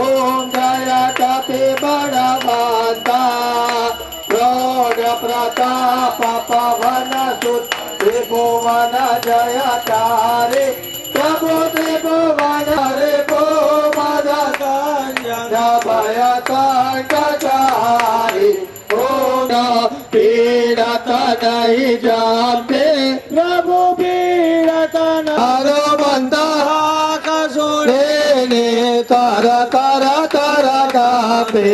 ઓમ જય કપે બળવંતા ક્રોધ પ્રતાપ પવન સુત ત્રિભુવન જય તારે પ્રભુ ત્રિભુવન રે ભો મદ ભય કંટારી ઓમ પીડત નહીં જાપે પ્રભુ પીડત હરો બંધા કસુરે ને તર તર તર કાપે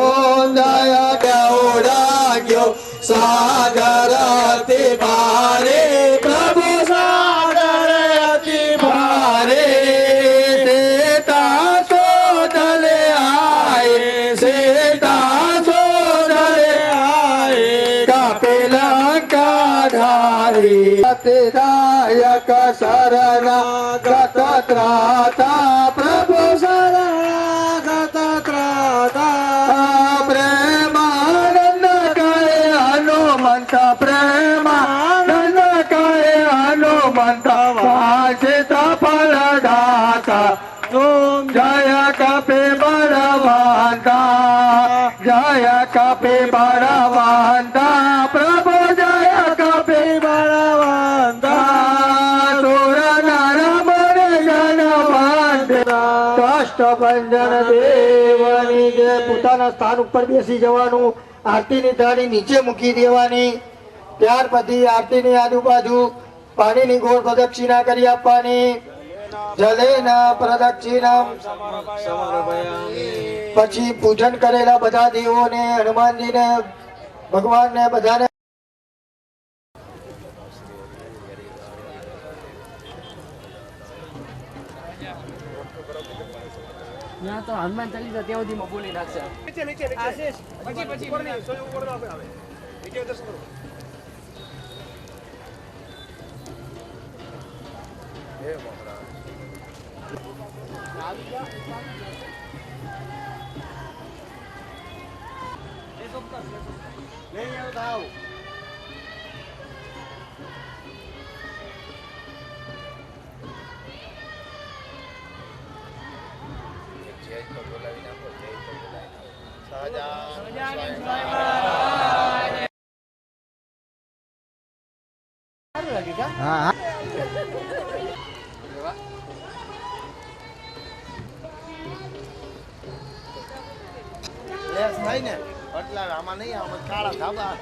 ઓમ દય ગૌરાગ્યો સાગર અતિ ભારે પ્રભુ સાગર અતિ ભારે સેતા શોધલે આય સેતા શોધલે આય કપિલંકા ધારી દાયક શરણાગત ત્રાતા પ્રભુ શરણાગત ત્રાતા પ્રેમાનંદ કહે હનુમંત પ્રેમાનંદ કહે હનુમંત વાંચિત ફલદાતા ઓમ જય કપે બળવંતા જય કપે બળવંતા પ્રભુ જય કપે બળવંતા સુર નર મને જનવંદના. કષ્ટભંજન દેવની જે પોતાના સ્થાન ઉપર બેસી જવાનું, આરતીની થાળી નીચે મૂકી દેવાની, ત્યાર પછી આરતીની આજુબાજુ પાણીની ગોળ પ્રદક્ષિણા કરી આપવાની. જલેના પ્રદક્ષિણમ પછી પૂજન કરેલા બધા દેવોને હનુમાનજીને ભગવાનને બધાને તો હનુમાન ચાલીસા ત્યાં સુધીમાં બોલી નાખશે. આમાં નહીં આમાં કાળા ધાબા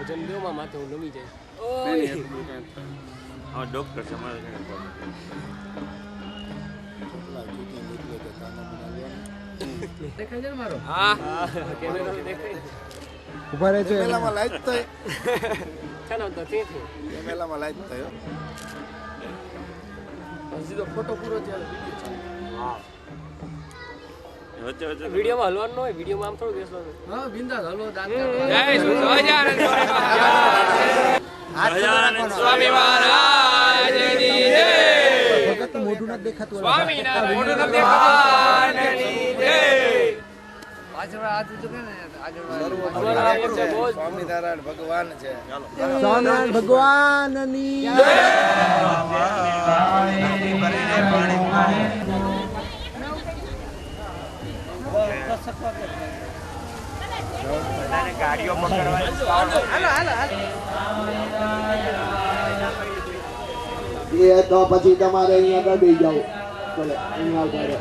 વજન દેવામાં માથે હું નમી જાય ઓય હા ડોક્ટર છે મારે દેખાય છે ને મારો હા કેમેરા દેખાય ઉભા રહે છે પેલામાં લાઈટ થઈ ચાલો તો તે પેલામાં લાઈટ થયો સીધો ફોટો પૂરો થયો હા વચ્ચે વચ્ચે વિડિયોમાં હલવાનું ન હોય વિડિયોમાં આમ થોડું બેસવાનું હા બિંદાસ હલો દાન સ્વામી મહારાજની જય ભગત મોઢું નથી દેખાતું સ્વામી મહારાજની જય પાછળ હાથ ઊંચો કરે ને આગળ સ્વામિનારાયણ ભગવાન છે સ્વામિનારાયણ ભગવાનની ગાડીઓ પકડવાની એ તો પછી તમારે અહીંયા આગળ બેસી જાઓ ચલો અહીંયા આવતા રહો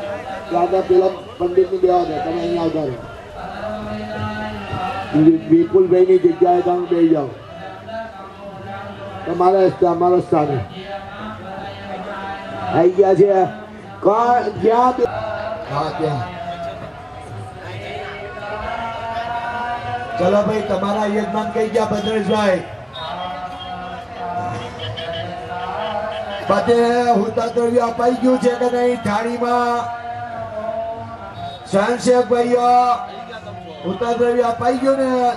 ત્યાં પેલા પંડિતની બેવા દે તમે અહીંયા આવતા રહો વિપુલભાઈ ની જગ્યાએ તમે બેસી જાઓ તમારા સ્થાને આવી ગયા છે ક્યાં હા ત્યાં ચલો ભાઈ તમારા યજમાન કઈ ગયા ભદ્રેશભાઈ બધે હુતાતળિયું અપાઈ ગયું છે કે નહીં થાળીમાં સ્વયંસેવક ભાઈઓ હુતાતળિયું અપાઈ ગયું ને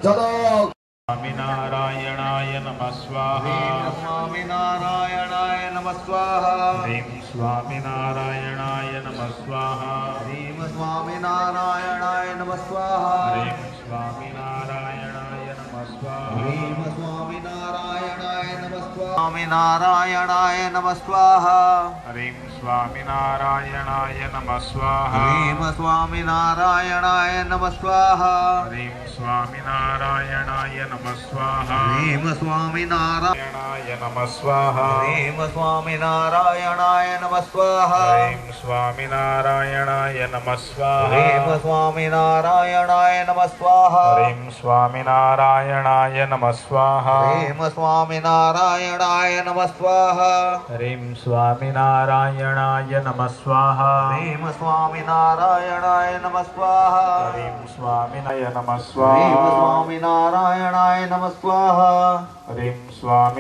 ચલો સ્વામિનારાયણાય નમઃ સ્વાહા સ્વામિનારાયણાય નમઃ સ્વાહા હ્રીમ સ્વામિનારાયણાય નમઃ સ્વાહા હ્રીમ સ્વામિનારાયણાય નમઃ સ્વાહા હ્રીમ સ્વામિનારાયણાય નમઃ સ્વાહા હ્રીમ સ્વામિનારાયણાય નમઃ સ્વામિનારાયણાય નમઃ સ્વાહા હ્રીમ સ્વામિનારાયણાય નમઃ સ્વાહા હ્રીમ સ્વામિનારાયણાય નમઃ સ્વાહા હ્રીમ સ્વામિનારાયણાય નમઃ સ્વાહા હ્રીમ સ્વામિનારાયણાય નમઃ સ્વાહા હ્રીમ સ્વામિનારાયણાય નમઃ સ્વાહા હ્રીમ સ્વામિનારાયણાય નમઃ સ્વાહા હ્રીમ સ્વામિનારાયણાય નમઃ સ્વાહા હ્રીમ સ્વામિનારાયણાય નમઃ સ્વાહા હ્રીમ સ્વામિનારાયણાય નમઃ સ્વાહા હ્રીમ સ્વામિનારાયણાય નમઃ સ્વાહા હ્રીમ સ્વામિનારાયણાય નમઃ સ્વાહા હ્રીમ સ્વામિનારાય નમઃ હ્રીમ સ્વાહા સ્વામિનારાયણાય નમઃ સ્વાહા હ્રીમ સ્વામિનારાયણાય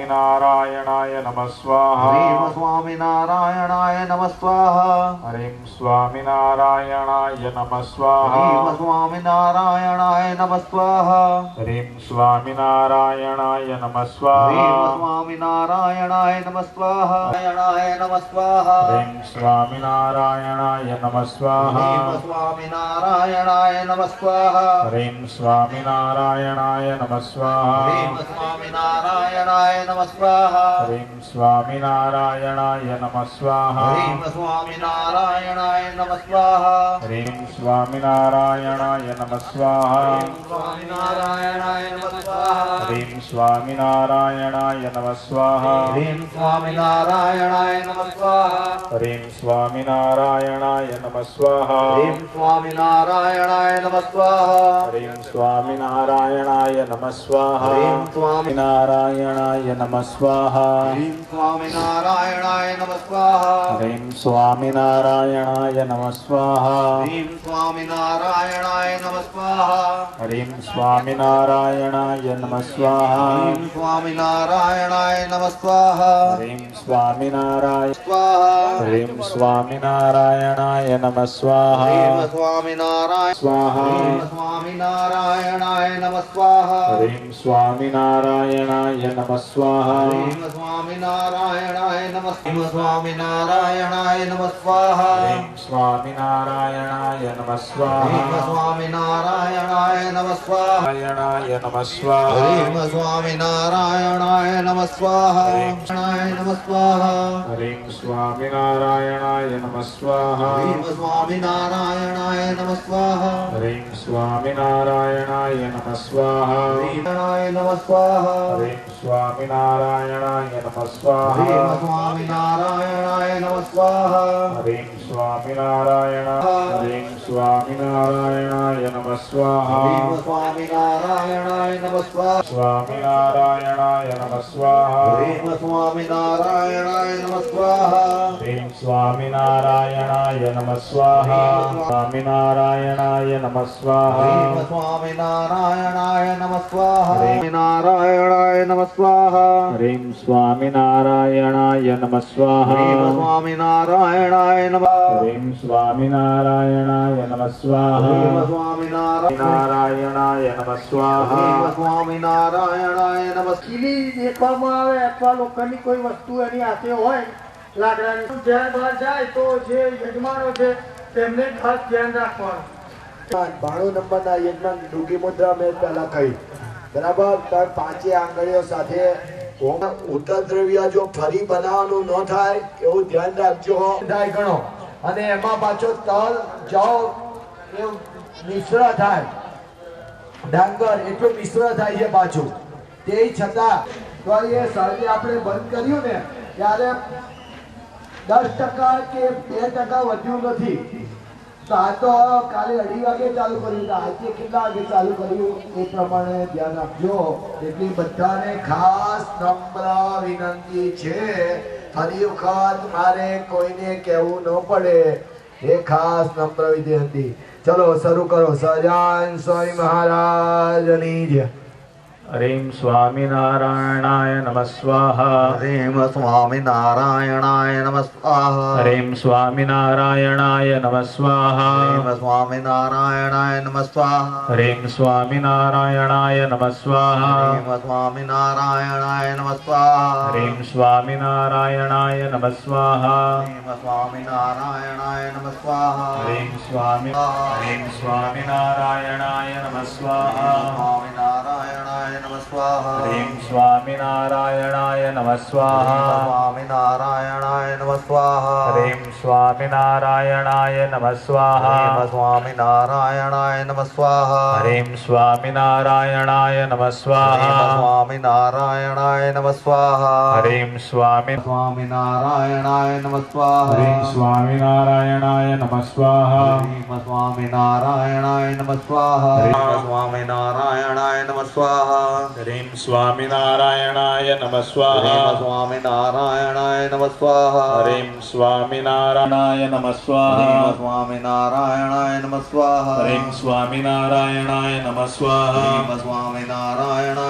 નમઃ સ્વાહા હ્રીમ સ્વામિનારાયણાય નમઃ સ્વાહા હ્રીમ સ્વામિનારાયણાય નમઃ સ્વાહા હ્રીમ સ્વામિનારાયણાય નમઃ સ્વાહા હ્રીમ સ્વામિનારાયણાય નમઃ હ્રીમ સ્વાહા સ્વામિનારાયણાય નમઃ સ્વાહા નારાયણાય નમઃ સ્વાહા હ્રીમ સ્વામિનારાયણાય નમઃ સ્વાહા હ્રીમ સ્વામિનારાયણાય નમઃ સ્વાહા હ્રીમ સ્વામિનારાયણાય નમઃ સ્વાહા હ્રીમ સ્વામિનારાયણાય નમઃ સ્વાહા હ્રીમ સ્વામિનારાયણાય નમઃ સ્વાહા હ્રીમ સ્વામિનારાયણાય નમઃ સ્વાહા હ્રીમ સ્વામિનારાયણાય નમઃ સ્વાહા સ્વામિનારાયણાય નમઃ સ્વાહા હ્રીમ સ્વામિનારાયણાય નમઃ સ્વાહા હ્રીમ સ્વામિનારાયણાય નમઃ સ્વાહા હ્રીમ સ્વામિનારાયણાય નમઃ સ્વાહા હ્રીમ સ્વામિનારાયણાય નમઃ સ્વાહા હ્રીમ સ્વામિનારાયણાય નમઃ સ્વાહા હ્રીમ સ્વામિનારાયણાય નમઃ સ્વાહા હ્રીમ સ્વામિનારાયણાય નમઃ સ્વાહા હ્રીમ સ્વામિનારાયણાય નમઃ સ્વાહા હ્રીમ સ્વામિનારાયણાય નમઃ સ્વાહા હ્રીમ સ્વામિનારાયણાય નમઃ સ્વાહા હ્રીમ સ્વામિનારાયણાય નમઃ સ્વાહા હ્રીમ સ્વામિનારાય સ્વાહા હ્રીમ સ્વામિનારાયણાય નમઃ સ્વાહા હ્રીમ સ્વામિનારાયણ સ્વાહા હ્રીમ સ્વામિનારાયણાય નમઃ સ્વાહા હ્રીમ સ્વામિનારાયણાય નમઃ સ્વાહા હ્રીમ સ્વામિનારાયણાય નમઃ હ્રીમ સ્વામિનારાયણાય નમઃ સ્વાહા હ્રીમ સ્વામિનારાયણાય નમઃ હ્રીમ સ્વાહા સ્વામિનારાયણાય નમઃ સ્વાહા નારાયણાય નમઃ સ્વાહા હ્રીમ સ્વામિનારાયણાય નમઃ સ્વાહા નારાયણાય નમઃ સ્વાહા હ્રીમ સ્વામિનારાયણાય નમઃ સ્વાહા હ્રીમ સ્વામિનારાયણાય નમઃ સ્વાહા હ્રીમ સ્વામિનારાયણાય નમઃ સ્વાહા નારાયણાય નમઃ સ્વાહા હ્રીમ સ્વામિનારાયણાય નમઃ સ્વાહા હ્રીમ સ્વામિનારાયણાય નમઃ સ્વાહા હ્રીમ સ્વામિનારાયણ હ્રીમ સ્વામિનારાયણાય નમઃ नमः स्वाहा स्वामिनारायणाय नमः स्वाहा स्वामिनारायणाय नमः स्वाहा स्वामिनारायणाय नमः स्वाहा ह्रीं स्वामिनारायणाय नमः स्वाहा स्वामिनारायणाय नमः स्वाहा स्वामिनारायणाय नमः स्वाहा स्वामिनारायणाय नमः स्वाहा ह्रीं स्वामिनारायणाय नमः स्वाहा स्वामिनारायणाय नमः ह्रीं स्वामिनारायणाय नमः स्वाहा स्वामिनारायणाय नमः स्वाहा સ્વામિનારાયણાય નમઃ કીલી દેખવામાં આવે અથવા લોખંડની કોઈ વસ્તુ એની હાથે હોય લાકડાની જ્યાં બહાર જાય તો જે યજમાનો છે તેમને ખાસ ધ્યાન રાખવાનું 92 નંબરના યજમાન ડૂગી મુદ્રા મેં પહેલા કહી બરાબર તાર પાંચે આંગળીઓ સાથે ઉત્તર દ્રવ્ય જો ફરી બનાવવાનું ન થાય એવું ધ્યાન રાખજો થાય ગણો અને એમાં પાછો તલ જવ એ મિશ્ર થાય ડાંગર એટલું મિશ્ર થાય છે પાછું તે છતાં તો એ સાંજે આપણે બંધ કર્યું ને ત્યારે 10% કે 2% વધ્યું નથી તો આ તો કાલે 2:30 વાગે ચાલુ કર્યું તો આજે કેટલા વાગે ચાલુ કર્યું એ પ્રમાણે ધ્યાન આપજો એટલી બધાને ખાસ નમ્ર વિનંતી છે ફરી વખત મારે કોઈને કહેવું ન પડે એ ખાસ નમ્ર વિનંતી ચલો શરૂ કરો સહજાન સ્વામી મહારાજની જય ह्रीं स्वामिनारायणाय नमः स्वाहा હરીમ સ્વામિનારાયણાય નમઃ સ્વાહા ह्रीं स्वामिनारायणाय नमः स्वाहा હરીમ સ્વામિનારાયણાય નમઃ સ્વાહા ह्रीं स्वामिनारायणाय नमः स्वाहा હરીમ સ્વામિનારાયણાય નમઃ સ્વાહા ह्रीं स्वामिनारायणाय नमः स्वाहा હરીમ સ્વામિનારાયણાય નમઃ સ્વાહા ह्रीं स्वामिनारायणाय नमः स्वाहा સ્વામિનારાયણાય નમઃ સ્વાહા ह्रीं स्वामिनारायणाय नमः स्वाहा સ્વામિનારાયણાય નમઃ સ્વાહા ह्रीं स्वामिनारायणाय नमः स्वाहा હરીમ સ્વામિનારાયણાય નમઃ સ્વાહા ह्रीं स्वामिनारायणाय नमः स्वाहा સ્વામિનારાયણાય નમઃ સ્વાહા ह्रीं સ્વામિનારાયણાય નમઃ સ્વાહા ह्रीं स्वामिनारायणाय नमः स्वाहा હરીમ સ્વામિનારાયણાય નમઃ સ્વાહા હરીમ સ્વામિનારાયણાય નમઃ સ્વાહા ह्रीं स्वामिनारायणाय नमः स्वाहा હરીમ સ્વામિનારાયણાય નમઃ સ્વાહા ह्रीं स्वामिनारायणाय नमः स्वाहा હરીમ સ્વામિનારાયણાય નમઃ સ્વાહા ह्रीं स्वामिनारायणाय नमः स्वाहा હરીમ સ્વામિનારાયણાય નમઃ સ્વાહા ह्रीं स्वामिनारायणाय नमः स्वाहा હરીમ સ્વામિનારાયણાય નમઃ સ્વાહા ह्रीं स्वामिनारायणाय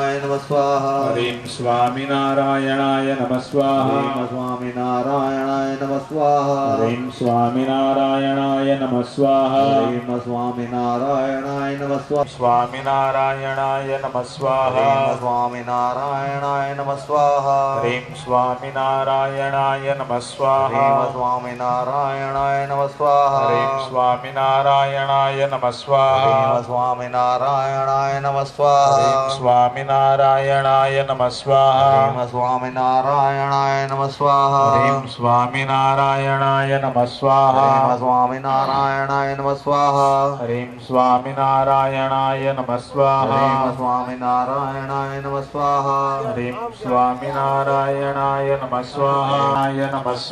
नमः स्वाहा હરીમ સ્વામિનારાયણાય નમઃ સ્વાહા स्वामिनारायणाय नमः स्वाहा હરીમ સ્વામિનારાયણાય નમઃ સ્વાહા ह्रीं स्वामिनारायणाय नमः स्वाहा હરીમ સ્વામિનારાયણાય નમઃ સ્વાહા ह्रीं स्वामिनारायणाय नमः स्वाहा હરીમ સ્વામિનારાયણાય નમઃ સ્વાહા ह्रीं स्वामिनारायणाय नमः स्वाहा હરીમ સ્વામિનારાયણાય નમઃ સ્વાહા ह्रीं स्वामिनारायणाय नमः स्वाहा હરીમ સ્વામિનારાયણાય નમઃ સ્વાહા ह्रीं स्वामिनारायणाय नमः स्वाहा હરીમ સ્વામિનારાયણાય નમઃ સ્વાહા ह्रीं स्वामिनारायणाय नमः स्वाहा नमः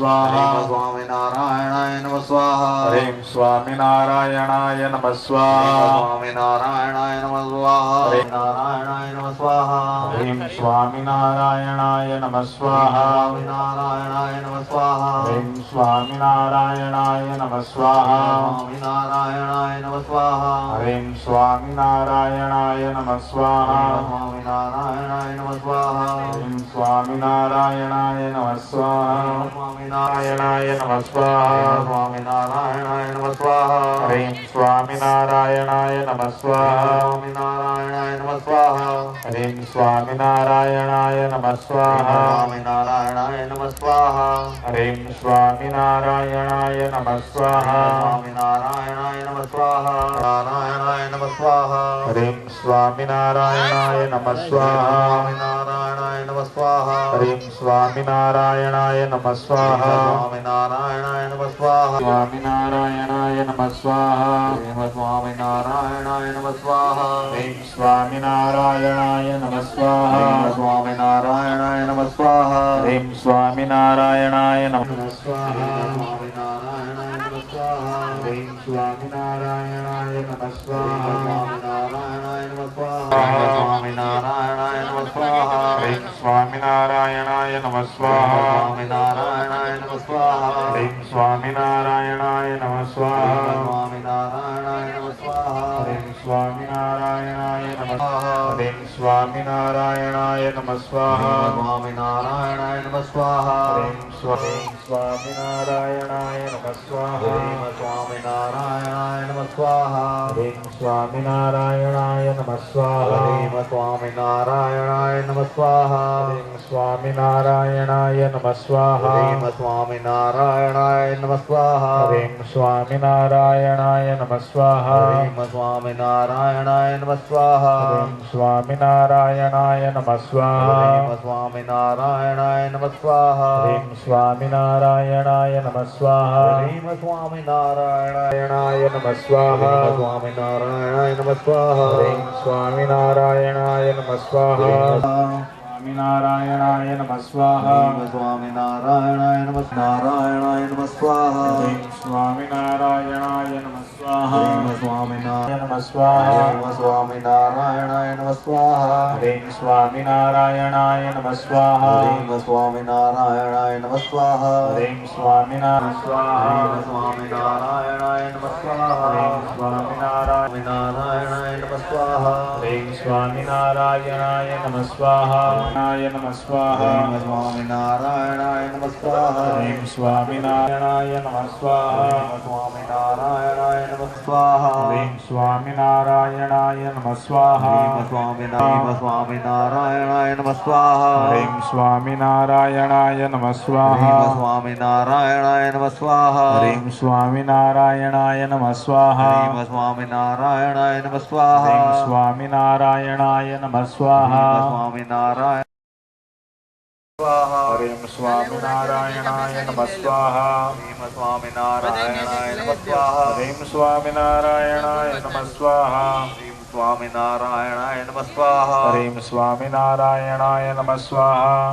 स्वाहा હરીમ સ્વામિનારાયણાય નમઃ સ્વાહા ह्रीं स्वामिनारायणाय नमः स्वाहा સ્વામિનારાયણાય નમઃ સ્વાહા નારાયણાય નમઃ સ્વાહા ह्रीं स्वामिनारायणाय नमः स्वाहा સ્વામિનારાયણાય નમઃ સ્વાહા ह्रीं स्वामिनारायणाय नमः स्वाहा સ્વામિનારાયણાય નમઃ સ્વાહા ह्रीं स्वामिनारायणाय नमः स्वाहा સ્વામિનારાયણાય નમઃ સ્વાહા ह्रीं स्वामिनारायणाय नमः स्वाहा સ્વામિનારાયણાય नमः स्वाहा સ્વામિનારાયણાય નમઃ સ્વાહા ह्रीं स्वामिनारायणाय नमः स्वाहा સ્વામિનારાયણાય નમઃ સ્વાહા ह्रीं स्वामिनारायणाय नमः स्वाहा સ્વામિનારાયણાય નમઃ સ્વાહા ह्रीं स्वामिनारायणाय नमः स्वाहा સ્વામિનારાયણાય નમઃ સ્વાહા નારાયણાય નમઃ સ્વાહા ह्रीं स्वामिनारायणाय नमः स्वाहा સ્વામિનારાયણાય નમઃ સ્વાહા ह्रीं स्वामिनारायणाय नमः स्वाहा સ્વામિનારાયણાય નમઃ સ્વાહા स्वामिनारायणाय नमः स्वाहा સ્વામિનારાયણાય નમઃ સ્વાહા ह्रीं स्वामिनारायणाय नमः स्वाहा સ્વામિનારાયણાય નમઃ સ્વાહા ह्रीं स्वामिनारायणाय नमः स्वाहा સ્વામિનારાયણાય નમઃ સ્વાહા ह्रीं स्वामिनारायणाय नमः स्वाहा સ્વામિનારાયણાય નમઃ સ્વાહા હરિ સ્વામિનારાયણાય નમઃ સ્વાહા સ્વામિનારાયણાય નમઃ સ્વાહા હરિ સ્વામિનારાયણાય નમઃ સ્વાહા સ્વામિનારાયણાય નમઃ સ્વાહા હરિ સ્વામિનારાયણાય નમઃ સ્વાહા હરિ સ્વામિનારાયણાય નમઃ સ્વાહા સ્વામિનારાયણાય નમઃ સ્વાહા હરિ સ્વામિનારાયણાય નમઃ સ્વાહા સ્વામિનારાયણાય નમઃ સ્વાહા હરિ સ્વામિનારાયણાય નમઃ સ્વાહા સ્વામિનારાયણાય નમઃ સ્વાહા સ્વામિનારાયણાય નમઃ સ્વાહા સ્વામિનારાયણાય નમઃ સ્વાહા સ્વામિનારાયણાય નમઃ સ્વાહા સ્વામિનારાયણાય નમઃ સ્વાહા સ્વામિનારાયણાય નમઃ સ્વાહા સ્વામિનારાયણાય નમઃ સ્વાહા સ્વામિનારાયણાય નમઃ સ્વાહા સ્વામિનારાયણાય નમઃ સ્વાહા સ્વામિનારાયણાય નમઃ સ્વાહા સ્વામિનારાયણાય નમઃ સ્વાહા સ્વામિનારાયણાય નમઃ સ્વાહા સ્વામિનારાયણાય નમઃ નારાયણાય નમઃ સ્વાહા સ્વામિનારાયણાય નમઃ સ્વાહા સ્વામિનારાયણ નમઃ સ્વાહા સ્વામિનારાયણાય નમઃ સ્વાહા સ્વામિનારાયણાય નમઃ સ્વાહા સ્વામિનારાયણાય નમઃ સ્વાહા સ્વામિનારાયણ સ્વામિનારાયણાય નમઃ સ્વાહા સ્વામિનારાયણાય નમઃ સ્વાહા સ્વામિનારાયણાય નમઃ સ્વાહા નમઃ સ્વાહા સ્વામિનારાયણાય નમઃ સ્વાહા સ્વામિનારાયણાય નમઃ સ્વાહા સ્વામિનારાયણાય નમઃ સ્વાહા સ્વામિનારાયણાય નમઃ સ્વાહા સ્વામિનારાયણાય નમઃ સ્વાહા સ્વામિનારાયણાય નમઃ સ્વાહા સ્વામિનારાયણાય નમઃ સ્વાહા સ્વામિનારાયણાય નમઃ સ્વાહા સ્વામિનારાયણાય નમઃ સ્વાહા સ્વામિનારાયણાય નમઃ સ્વાહા સ્વામિનારાયણ હરિ સ્વામિનારાયણાય નમઃ સ્વાહા સ્વામિનારાયણાય નમઃ સ્વાહા હરિ સ્વામિનારાયણાય નમઃ સ્વાહા સ્વામિનારાયણાય નમઃ સ્વાહા હરિ સ્વામિનારાયણાય નમઃ સ્વાહા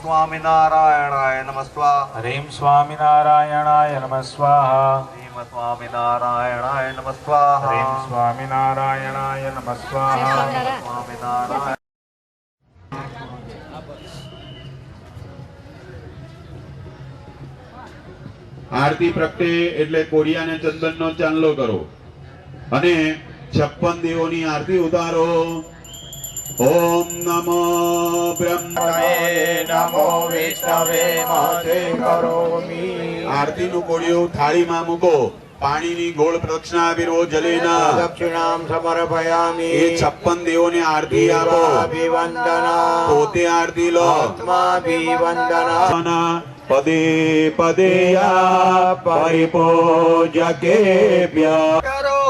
સ્વામિનારાયણાય નમઃ સ્વાહા હરિ સ્વામિનારાયણાય નમઃ સ્વાહા સ્વામિનારાયણાય નમઃ સ્વાહા હરિ સ્વામિનારાયણાય નમઃ સ્વાહા સ્વામિનારાયણ આરતી પ્રગટે એટલે કોરિયાને ચંદનનો ચાંદલો કરો અને 56 દેવોની આરતી ઉતારો. ઓમ નમો બ્રહ્મણે નમો વિષ્ણવે મહતે કરોમિ. આરતીનું કોળિયું થાળીમાં મૂકો. પાણીની ગોળ પ્રદક્ષિણા વિરો જલેના દક્ષિણામ સમર્પયામિ. એ 56 દેવોને આરતી આપો. અભિવંદના પોતે આરતી લો. આત્માભિવંદના. પદે પદે પરિપૂજકેભ્ય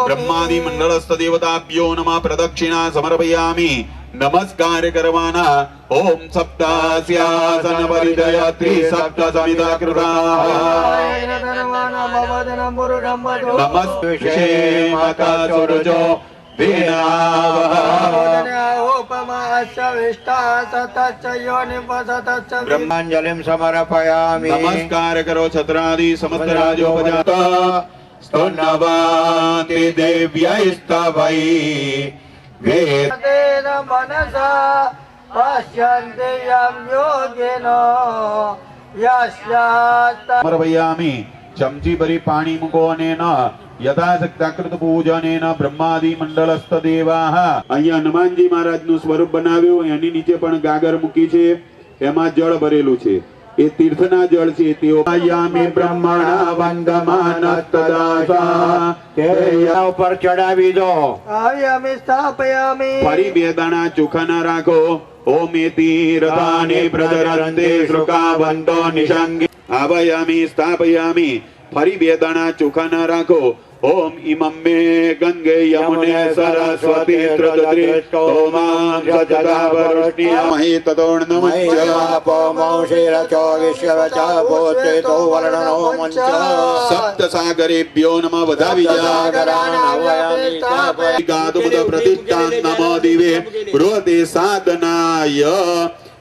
બ્રહ્માદિ મંડળસ્થ દેવતાભ્યો નમઃ પ્રદક્ષિણા સમર્પયામિ. નમસ્કાર કરવાના. ઓમ સપ્તાસ્યાસન પરિદય ત્રિસપ્ત સમિતા કૃતા નમસ્તે માતા સૂરજો બ્રહ્માંજલિમ સમર્પયામિ. નમસ્કાર કરો છત્રાદિ સમસ્ત રાજોપજાતા સ્તોન્નવાતિ દેવ્યૈસ્તવૈ વેદેન મનસા પશ્યન્તિ યમ યોગેન યસ્યાત સમર્પયામિ. ચમચી ભરી પાણી મૂકો અને ન યથાશક્તાકૃત પૂજનેન બ્રહ્માદિ મંડળસ્થ દેવાહ. અહીંયા હનુમાનજી મહારાજનું સ્વરૂપ બનાવ્યું. એની નીચે પણ ગાગર મૂકી છે. એમાં જળ ભરેલું છે. એ તીર્થના જળ છે. તેઓ યામી બ્રહ્મણા વંદમાનસ્તદાસા તે ઉપર ચડાવી દો. આયામિ સ્થાપયામિ. ફરી 2 દાણા ચોખા ના રાખો. ઓમેતિ રથાને પ્રદરંતે શ્રુકાવંતો નિષંગી આવયામિ સ્થાપયામિ. ફરી 2 દાણા ચોખા ના રાખો. ઓમ ઇમં મે ગંગે યમુને સરસ્વતી ત્રજત્રિષ્ટોમાં સજતા વરુષ્ણિયમહિ તતોર્ણમચ્ચ પૌમૌષિરચો વિશ્વચોત્રેતો વર્ણનો મંચ. સપ્ત સાગરેભ્યો નમઃ વધાવી ગાદુમદ પ્રતિષ્ઠાન નમો દિવે બૃહદે સાધનાય.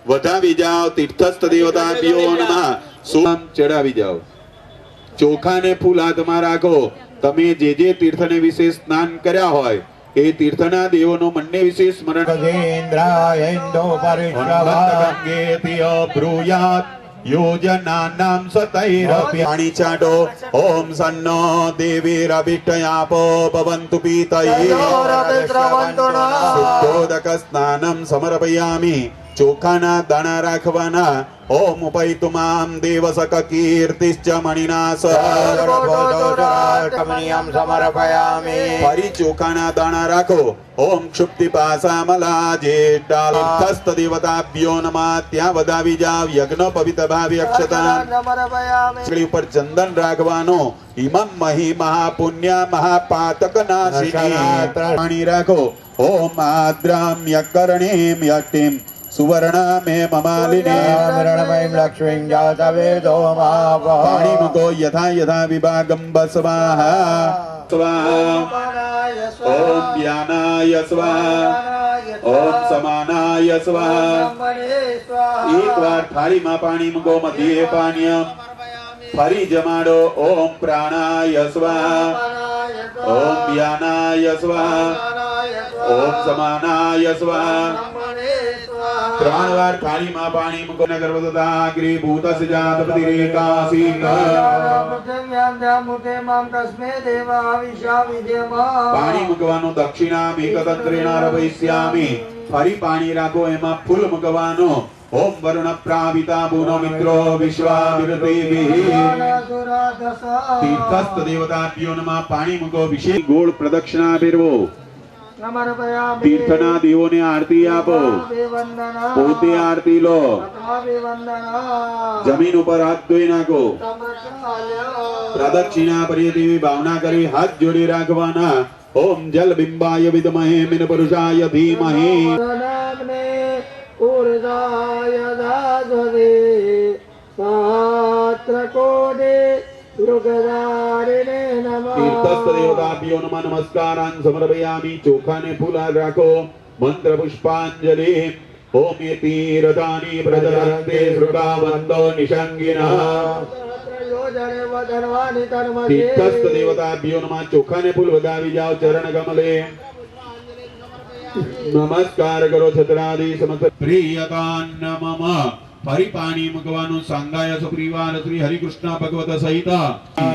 વધાવી જાઓ. તીર્થસ્થ દેવતાભ્યો નમઃ. સુમ ચડાવી જાઓ. ચોખાને ફૂલ હાથમાં રાખો. તમે જે તીર્થને વિશે સ્નાન કર્યા હોય એ તીર્થના દેવોનો મનને વિશેષ સ્મરણ ગજેન્દ્રાય ઇન્દો ગંગેતિ અબ્રૂયાત યોજનાનામ સતૈરપી પાણી ચાટો ઓમ સન્નો દેવીરભિષ્ટયાપો ભવન્તુ પીતયે શુદ્ધોદક સ્નાનમ સમર્પયામિ ચોખાના દાણા રાખવાના ઓમ ઉપૈતુ મામ દેવસક કીર્તિશ્ચ મણિનાસ ફરી ચોખાના દાણા રાખો ઓમ ક્ષુપ્તિ પાસામલા જેટાલ હસ્ત દેવતાભ્યો નમઃ ત્યાં વધાવી જાવ યજ્ઞ પવિત્ર ભાવી અક્ષતા સળી ઉપર ચંદન રાખવાનો ઇમમ મહી મહાપુણ્ય મહાપાતક નાશિની પાણી રાખો ઓમ આદ્રામ્ય કર્ણીમ યટિમ સુવર્ણા મે મમાલિને લક્ષ્મી જાતવેદો પાણી મુકો યથા યથા વિભાગમ બસ્વાહા સ્વાહા ઓમ જ્ઞાનાય સ્વાહા ઓમ સમાનાય સ્વાહા એકવાર થાળીમાં પાણી મુકો મધ્યે પાણીયમ ફરી જમાડો ઓમ પ્રાણાય સ્વાહા ઓમ જ્ઞાનાય સ્વાહા ઓમ સમાનાય સ્વાહા ત્રણ વાર થાળીમાં પાણી મૂકો ગર્ભદગ્રી ભૂત જાતપતિ રેકાસી પાણી મૂકવાનું દક્ષિણામ એકતંત્રેણ રવૈસ્યામિ ફરી પાણી રાખો એમાં ફૂલ મૂકવાનો ઓમ વરુણ પ્રાવિતા ભૂનો મિત્રો વિશ્વામિત્રેભિઃ તીર્થસ્થ દેવતાભ્યો નમઃ પાણી મૂકો વિશેષ ગોળ પ્રદક્ષિણા ફેરવો તીર્થના દેવોને આરતી આપો પોતે આરતી લો જમીન ઉપર હાથ ધોઈ નાખો પ્રદક્ષિણા કરીએ તેવી ભાવના કરી હાથ જોડી રાખવાના ઓમ જલ બિંબાય વિદ્મહે મિન પુરુષાય ધીમહિ તીર્થસ્થ દેવતાભ્યો નમઃ નમસ્કારાન સમર્પયામિ ચોખાને ફૂલ રાખો મંત્ર પુષ્પાંજલિ ઓમ તીરદાની પ્રજરંતે શ્રુતાવંતો નિષંગિનઃ તીર્થસ્થ દેવતાભ્યો નમઃ ચોખાને ફૂલ વધાવી જાઓ ચરણ કમલે નમસ્કાર કરો છત્રાદી સમસ્ત પ્રિયતાન મમ ફરી પાણી મૂકવાનું સંગાય સુપ્રિવાર શ્રી હરિકૃષ્ણ ભગવત સહિત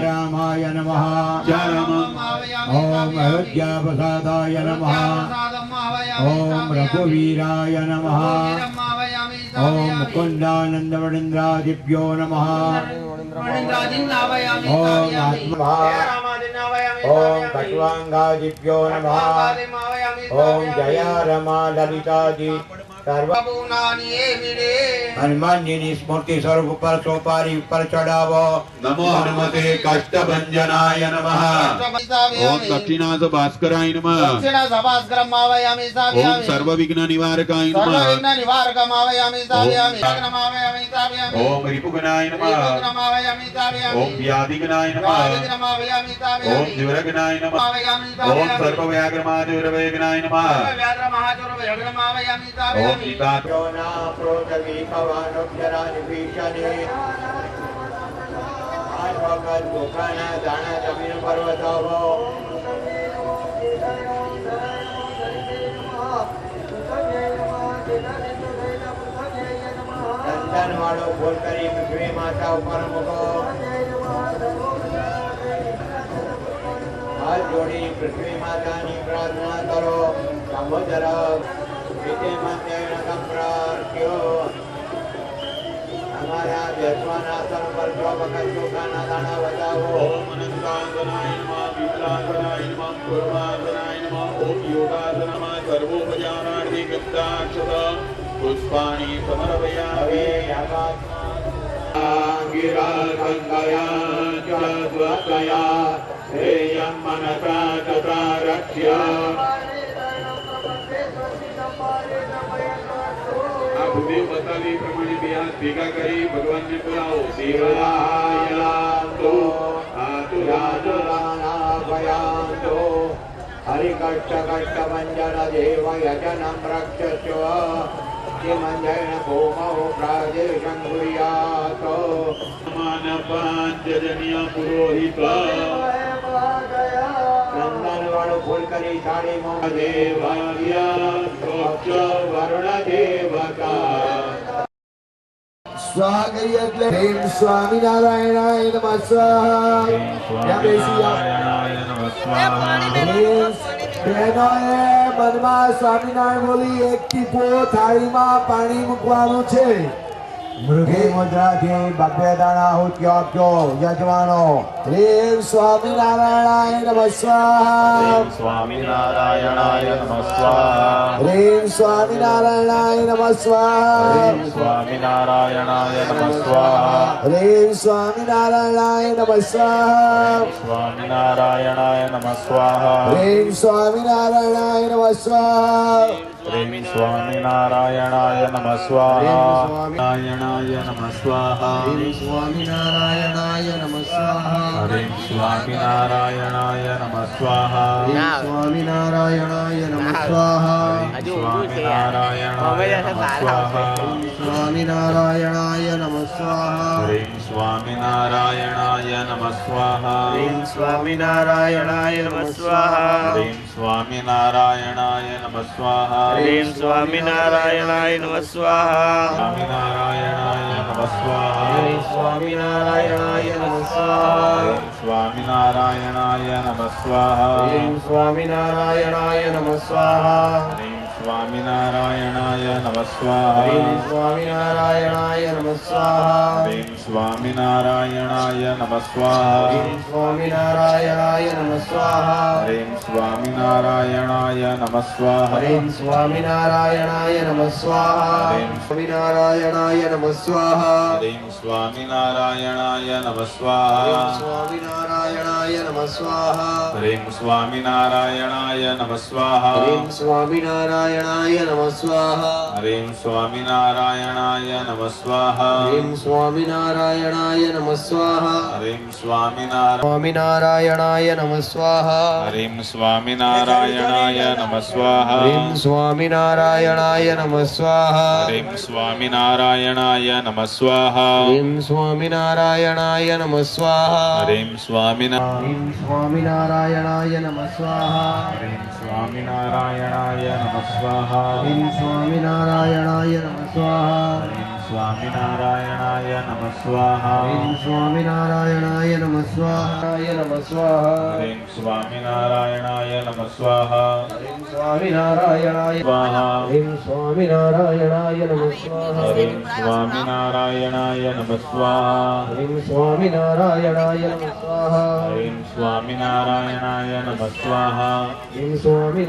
રામાય નમઃ જય રામ ઓમ અયોધ્યા પ્રસાદાય નમઃ ઓમ રઘુવીરાય નમઃ ઓમ મુકુંદાનંદ વડીન્દ્રાદિભ્યો નમઃ ઓમ આત્મા ઓમ કટ્વાંગાદિભ્યો નમઃ ઓમ જયા રમા લલિતાદિ હનુમાનજીની સ્મૃતિ સ્વરૂપ ઉપર સોપારી ઉપર ચડાવો નમો હનુમતે કષ્ટભંજનાય નમઃ ઓમ દક્ષિણાસ ભાસ્કરાય નમઃ ઓમ સર્વ વિઘ્ન નિવારકાય નમઃ ઓમ રિપુગનાય નમઃ ઓમ વ્યાધિગનાય નમઃ ઓમ જ્વરગનાય નમઃ ઓમ સર્વ વ્યાઘ્રમાજુર્વેગનાય નમઃ ઓમ ઈતા પ્રોતવી ભવાનુભ્યરાનિ ભીષણે આજ વખત ગોખાના દાણા જમીન પર્વતાવો ચંદન વાળો ફૂલ કરી પૃથ્વી માતા ઉપર મૂકો હાથ જોડી પૃથ્વી માતાની પ્રાર્થના કરો સમુદ્ર हमारा जसवानासन पर जो वक्त चौकाना दाना बताओ ओम अनंतांगनाय नमः विमलांगनाय नमः पूर्वांगनाय नमः ओम योगासनम सर्वोपचाराणि गप्ताक्षत पुष्पाणि समर्पयामि गिरा गंगया च स्वतया हेयं मनसा तथा रक्ष्य ભૂદેવ બતાવી પ્રમાણે બે હાથ ભેગા કરી ભગવાનને બોલાવો દેવાયાતો આતુરાતુરાનાભયાતો હરિકષ્ટ કષ્ટ ભંજન દેવ યજનમ રક્ષસ્વ કિમંજન ભૂમૌ પ્રાદેશં કુર્યાતો માન પાંચજન્ય પુરોહિત ચંદન વાળું ફૂલ કરી સાડી મોં વરુણ દેવકા સ્વાગત એટલે પ્રેમ સ્વામિનારાયણાય નમઃ સ્વાહા. ત્યાં બેસી બહેનોએ મનમાં સ્વામિનારાયણ બોલી એક ટીપો થાળીમાં પાણી મૂકવાનું છે. મૃગી મુદ્રાથી ભવ્ય દાણા હુત્યો આપજો યજમાનો. પ્રેમ સ્વામિનારાયણાય નમઃ સ્વાહા. સ્વામિનારાયણાય નમઃ સ્વાહા. પ્રેમ સ્વામિનારાયણાય નમઃ સ્વાહા. સ્વામિનારાયણાય નમઃ સ્વાહા. પ્રેમ સ્વામિનારાયણાય નમઃ સ્વાહા. સ્વામિનારાયણાય નમઃ સ્વાહા. પ્રેમ સ્વામિનારાયણાય નમઃ સ્વાહા. પ્રેમ સ્વામિનારાયણાય નમઃ સ્વાહા. નારાયણાય નમઃ સ્વાહા. સ્વામિનારાયણાય નમઃ સ્વાહા. હરિ સ્વામિનારાયણાય નમઃ સ્વાહા. સ્વામિનારાયણાય નમઃ સ્વાહા. સ્વામિનારાયણાય નમઃ સ્વાહા. સ્વામિનારાયણાય નમઃ સ્વાહા. હરિ સ્વામિનારાયણાય નમઃ સ્વાહા. સ્વામિનારાયણાય નમઃ સ્વાહા. હરિ સ્વામિનારાયણાય નમઃ સ્વાહા. સ્વામિનારાયણાય નમઃ સ્વાહા. સ્વામિનારાયણાય નમઃ સ્વાહા. સ્વામિનારાયણાય નમઃ સ્વાહા. સ્વામિનારાયણાય નમઃ સ્વાહા. સ્વામિનારાયણાય નમઃ સ્વાહા. સ્વામિનારાયણાય નમઃ સ્વાહા. સ્વામિનારાયણાય નમઃ સ્વાહા. સ્વામિનારાયણાય નમઃ સ્વાહા. સ્વામિનારાયણાય નમઃ સ્વાહા. સ્વામિનારાયણાય નમઃ સ્વાહા. સ્વામિનારાયણાય નમઃ સ્વાહા. સ્વામિનારાયણાય નમઃ સ્વાહા. સ્વામિનારાયણાય નમઃ સ્વાહા. સ્વામિનારાયણાય નમઃ સ્વાહા. સ્વામિનારાયણાય નમઃ સ્વાહા. સ્વામિનારાયણાય નમઃ સ્વાહા. સ્વામિનારાયણાય નમઃ સ્વાહા. સ્વામિનારાયણાય નમઃ સ્વાહા. સ્વામિનારાયણાય સ્વામિનારાયણાય નમઃ સ્વાહા. સ્વામિનારાયણાય નમઃ સ્વાહા. સ્વામિનારાયણાય નમઃ સ્વાહા. સ્વામિનારાયણાય નમઃ સ્વાહા. સ્વામિનારાયણાય નમઃ સ્વાહા. સ્વામિનારાયણાય નમઃ સ્વાહા. સ્વામિનારાયણાય નમઃ સ્વાહા. સ્વામિનારાયણાય નમઃ સ્વાહા. સ્વામિનારાયણાય નમઃ સ્વાહા. સ્વામિનારાયણાય નમઃ સ્વાહા. સ્વામિનારાયણાય નમઃ સ્વાહા. સ્વામિનારાયણાય સ્વામિનારાયણાય નમઃ સ્વાહા. સ્વામિનારાયણાય નમઃ સ્વાહા. સ્વામિનારાયણાય નમઃ સ્વાહા. સ્વામિનારાયણાય નમઃ સ્વાહા. સ્વામિનારાયણાય નમઃ સ્વાહા. સ્વામિનારાયણાય નમઃ સ્વાહા. સ્વામિનારાયણાય નમઃ સ્વાહા. સ્વામિનારાયણાય નમઃ સ્વાહા.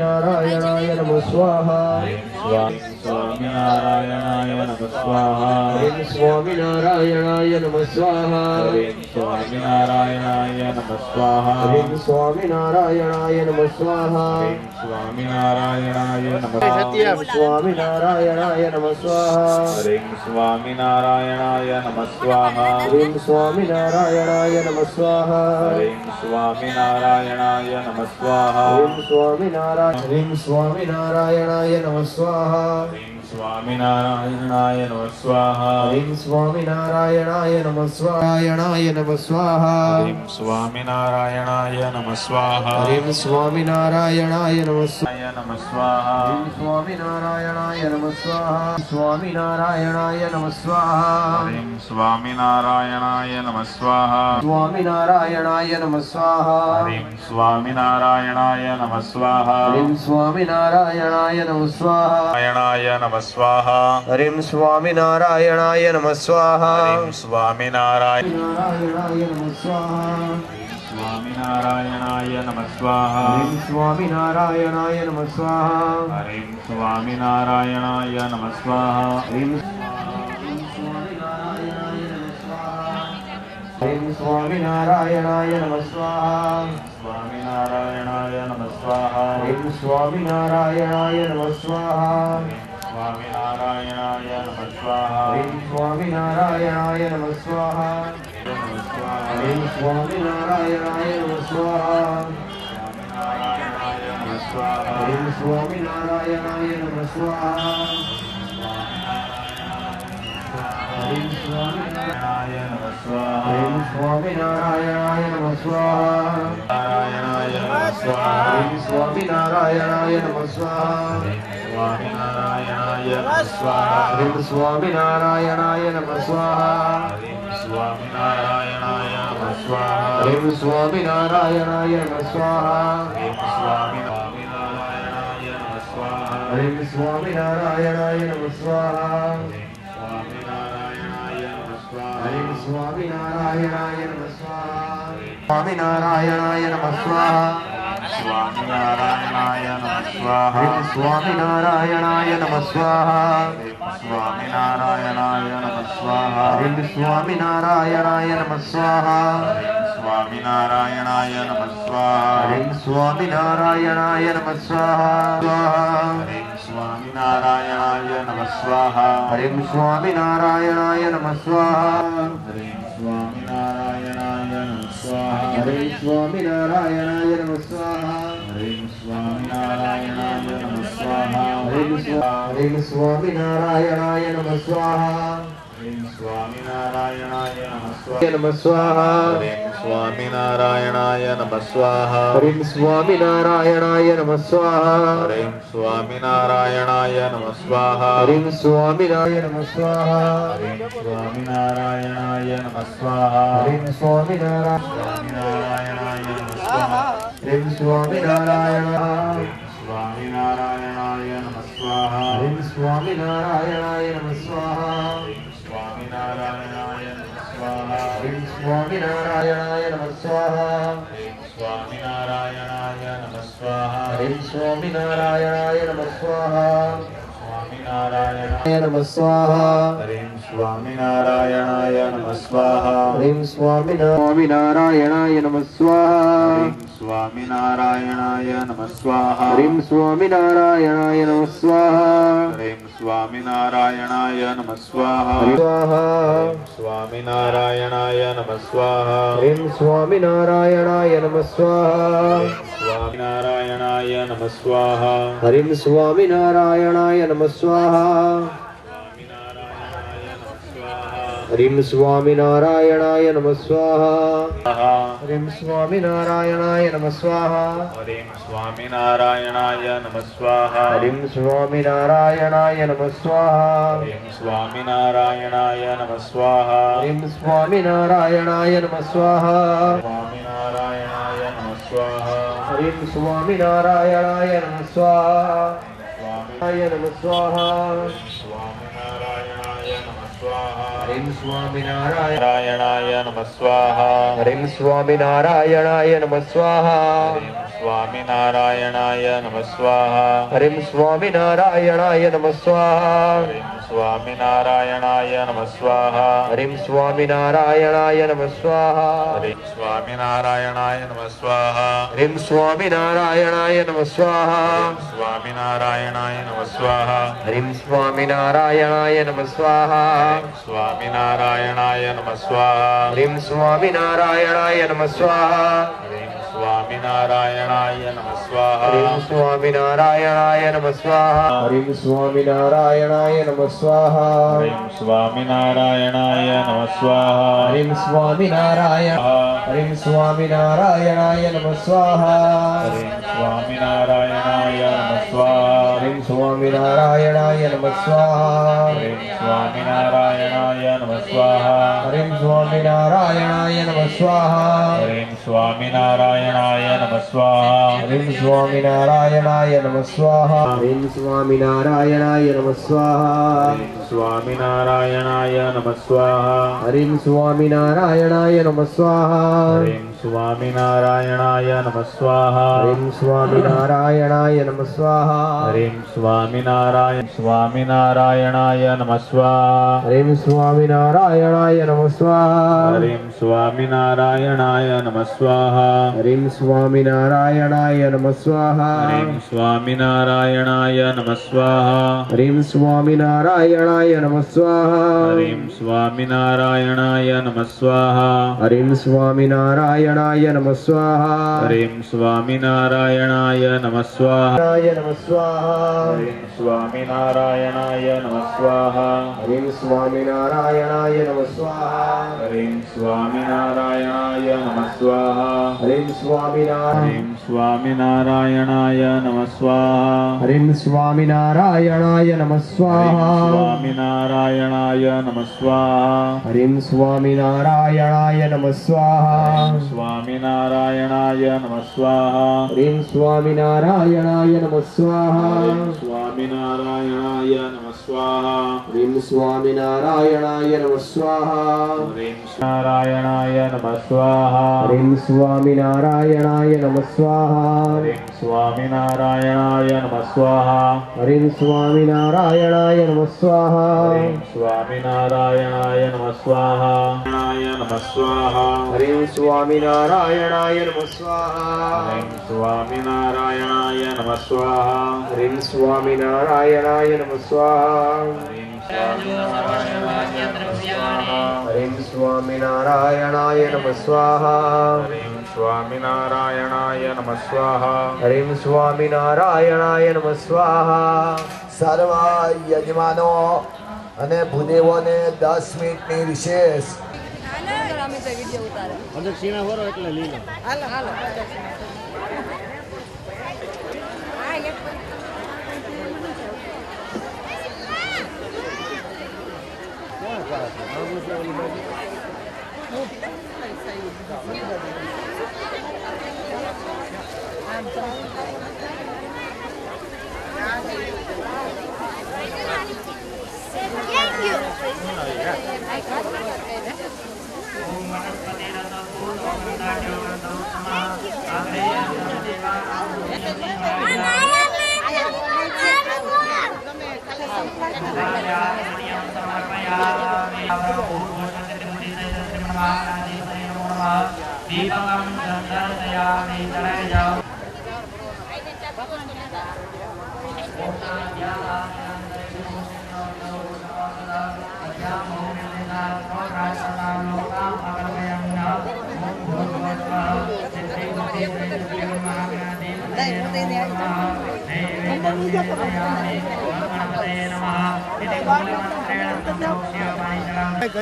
સ્વામિનારાયણાય નમઃ સ્વાહા. સ્વામિનારાયણાય નમઃ સ્વામિનારાયણાય નમઃ સ્વાહા. સ્વામિનારાયણાય નમઃ સ્વાહા. સ્વામિનારાયણાય નમઃ સ્વાહા. સ્વામિનારાયણાય નમઃ સ્વાહા. સ્વામિનારાયણાય નમઃ સ્વાહા. સ્વામિનારાયણાય નમઃ સ્વાહા. સ્વામિનારાયણાય નમઃ સ્વાહા. સ્વામિનારાયણાય નમઃ સ્વાહા. સ્વામિનારાયણાય નમઃ સ્વાહા. નમઃ સ્વાહા. સ્વામિનારાયણાય નમઃ સ્વાહા. સ્વામિનારાયણાય નમઃ સ્વાહા. સ્વામિનારાયણાય નમઃ સ્વાહા. સ્વામિનારાયણાય નમઃ સ્વાહા. સ્વામિનારાયણાય નમઃ સ્વાહા. સ્વામિનારાયણાય નમઃ સ્વાહા. નારાયણાય નમઃ સ્વાહા. હરિમ સ્વામિનારાયણાય નમઃ સ્વાહા. સ્વામિનારાયણ નમઃ સ્વાહા. સ્વામિનારાયણાય નમઃ સ્વાહા. સ્વામિનારાયણાય નમઃ સ્વાહા. હરિ સ્વામિનારાયણાય નમઃ સ્વાહા. હરિમ સ્વામિનારાયણાય નમઃ સ્વાહા. સ્વામિનારાયણાય નમઃ સ્વાહા. હરિમ સ્વામિનારાયણાય નમઃ સ્વાહા. સ્વામિનારાયણાય નમઃ સ્વાહા. હરિમ સ્વામિનારાયણાય નમઃ સ્વાહા. હરિમ સ્વામિનારાયણાય નમઃ સ્વાહા. હરિમ સ્વામિનારાયણાય નમઃ સ્વાહા. હરિ સ્વામિનારાયણાય નમઃ સ્વાહા હરિ સ્વામિનારાયણાય નમઃ સ્વાહા નારાયણાય નમઃ સ્વાહા હરિ સ્વામિનારાયણાય નમઃ સ્વાહા સ્વામિનારાયણાય નમઃ સ્વાહા હરિ સ્વામિનારાયણાય નમઃ સ્વાહા હરિ સ્વામિનારાયણાય નમઃ સ્વાહા હરિ સ્વામિનારાયણાય નમઃ સ્વાહા હરિ સ્વામિનારાયણાય નમઃ સ્વાહા હરિ સ્વામિનારાયણાય નમઃ સ્વાહા હરિ સ્વામિનારાયણાય નમઃ સ્વાહા સ્વામિનારાયણાય નમઃ સ્વાહા સ્વામિનારાયણાય નમઃ સ્વાહા હરિ સ્વામિનારાયણાય નમઃ સ્વાહા સ્વામિનારાયણાય નમઃ સ્વાહા હરિ સ્વામિનારાયણાય નમઃ સ્વાહા સ્વામિનારાયણાય નમઃ સ્વાહા હરિ સ્વામિનારાયણાય નમઃ સ્વાહા હરિ સ્વામિનારાયણાય નમઃ સ્વાહા હરિ સ્વામિનારાયણાય નમઃ સ્વાહા હરિ સ્વામિનારાયણાય નમઃ સ્વાહા હરિ સ્વામિનારાયણાય નમઃ સ્વાહા હરિ સ્વામિનારાયણાય નમઃ સ્વાહા હરિ સ્વામિનારાયણાય નમઃ સ્વાહા હરિ સ્વામિનારાયણાય નમઃ સ્વાહા હરિ સ્વામિનારાયણાય નમઃ સ્વાહા હરિ સ્વામિનારાયણાય નમઃ સ્વાહા હરિ સ્વામિનારાયણાય નમઃ સ્વાહા હરિ સ્વામિનારાયણાય નમઃ સ્વાહા હરિ સ્વામિનારાયણાય નમઃ સ્વાહા હરિ સ્વામિનારાયણાય નમઃ સ્વાહા હરિ સ્વામિનારાયણાય સ્વામિનારાયણાય નમઃ સ્વાહા હરિ સ્વામિનારાયણાય નમઃ સ્વાહા સ્વામિનારાયણાય નમઃ સ્વાહા હરિ સ્વામિનારાયણાય નમઃ સ્વાહા સ્વામિનારાયણાય નમઃ સ્વાહા હરિ સ્વામિનારાયણાય નમઃ સ્વાહા સ્વામિનારાયણાય નમઃ સ્વાહા હરિ સ્વામિનારાયણાય નમઃ સ્વાહા હરિ સ્વામિનારાયણાય નમઃ સ્વાહા સ્વામિનારાયણાય નમઃ સ્વાહા હરિ સ્વામિનારાયણાય નમઃ સ્વાહા હરિ સ્વામિનારાયણાય નમઃ સ્વાહા સ્વામિનારાયણાય નમઃ સ્વાહા હરિ સ્વામિનારાયણાય નમઃ સ્વાહા સ્વામિનારાયણાય નમઃ સ્વાહા હરિ સ્વામિનારાયણાય નમઃ સ્વાહા હરિ સ્વામિનારાયણાય નમઃ સ્વાહા હરિ સ્વામિનારાયણાય નમઃ સ્વાહા હરિ સ્વામિનારાયણાય નમઃ સ્વાહા હરિ સ્વામિનારાયણાય નમઃ સ્વાહા હરિ સ્વામિનારાયણાય નમઃ સ્વાહા હરિ સ્વામિનારાયણાય નમઃ સ્વાહા સ્વામિનારાયણાય નમઃ સ્વાહા હરિ સ્વામિનારાયણાય નમઃ સ્વાહા સ્વામિનારાયણાય નમઃ સ્વાહા સ્વામિનારાયણાય નમઃ સ્વાહા હરિ સ્વામિનારાયણાય નમઃ સ્વાહા હરિ સ્વામિનારાયણાય નમઃ સ્વાહા સ્વામિનારાયણાય નમઃ સ્વાહા હરિ સ્વામિનારાયણાય નમઃ સ્વાહા સ્વામિનારાયણાય નમઃ સ્વાહા હરિ સ્વામિનારાયણાય નમઃ સ્વાહા હરિ સ્વામિનારાયણાય નમઃ સ્વાહા હરિ સ્વામિનારાયણાય નમઃ સ્વાહા સ્વામિનારાયણાય નમઃ સ્વાહા હરિ સ્વામિનારાયણાય નમઃ સ્વાહા સ્વામિનારાયણાય નમઃ સ્વાહા હરિ સ્વામિનારાયણાય નમઃ સ્વાહા સ્વામિનારાયણાય નમઃ સ્વાહા હરિ સ્વામિનારાયણાય નમઃ સ્વાહા હરિ સ્વામિનારાયણાય નમઃ સ્વાહા હરિ સ્વામિનારાયણાય નમઃ સ્વાહા હરિ સ્વામિનારાયણાય નમઃ સ્વાહા હરિ સ્વામિનારાયણાય નમઃ સ્વાહા હરિ સ્વામિનારાયણાય નમઃ સ્વાહા હરિ સ્વામિનારાયણાય નમઃ સ્વાહા હરિ સ્વામિનારાયણાય નમઃ સ્વાહા હરિ સ્વામિનારાયણાય નમઃ સ્વાહા હરિ સ્વામિનારાયણાય નમઃ સ્વાહા હરિ સ્વામિનારાયણાય નમઃ સ્વાહા હરિ સ્વામિનારાયણાય નમઃ સ્વાહા હરિ સ્વામિનારાયણાય નમઃ સ્વાહા હરિ સ્વામિનારાયણાય નમઃ સ્વાહા હરિ સ્વામિનારાયણાય નમઃ સ્વાહા હરિ સ્વામિનારાયણાય નમઃ સ્વાહા હરિ સ્વામિનારાયણાય નમઃ स्वाहा हरिं स्वामिनारायणाय नमः स्वाहा हरिं स्वामिनारायणाय नमः स्वाहा हरिं स्वामिनारायणाय नमः स्वाहा हरिं स्वामिनारायणाय नमः स्वाहा हरिं स्वामिनारायणाय नमः स्वाहा हरिं स्वामिनारायणाय नमः स्वाहा हरिं स्वामिनारायणाय नमः स्वाहा नमः स्वाहा हरिं स्वामिनारायणाय नमः स्वाहा हरिं स्वामिनारायणाय नमः स्वाहा हरिं स्वामिनारायणाय नमः स्वाहा हरिं स्वामिनारायणाय नमः स्वाहा हरिं स्वामिनारायणाय नमः स्वाहा स्वामिनारायणाय नमः स्वाहा हरिं स्वामिनारायणाय नमः स्वाहा स्वामिनारायणाय नमः स्वाहा हरिं स्वामिनारायणाय नमः स्वाहा स्वामिनारायणाय नमः स्वाहा हरिं स्वामिनारायणाय नमः स्वाहा हरिं नारायणाय नमः स्वाहा हरिं स्वामिनारायणाय नमः स्वाहा हरिं स्वामिनारायणाय नमः स्वाहा हरिं स्वामिनारायणाय नमः स्वाहा हरिं स्वामिनारायणाय नमः स्वाहा नमः स्वाहा हरिं स्वामिनारायणाय नमः स्वाहा हरिं स्वामिनारायणाय नमः स्वाहा हरिं स्वामिनारायणाय नमः स्वाहा हरिं स्वामिनारायणाय नमः स्वाहा हरिं स्वामिनारायणाय नमः स्वाहा हरिं स्वामिनारायणाय नमः स्वाहा સર્વ યજમાનો અને ભૂદેવોને 10 મિનિટની રિસેસ.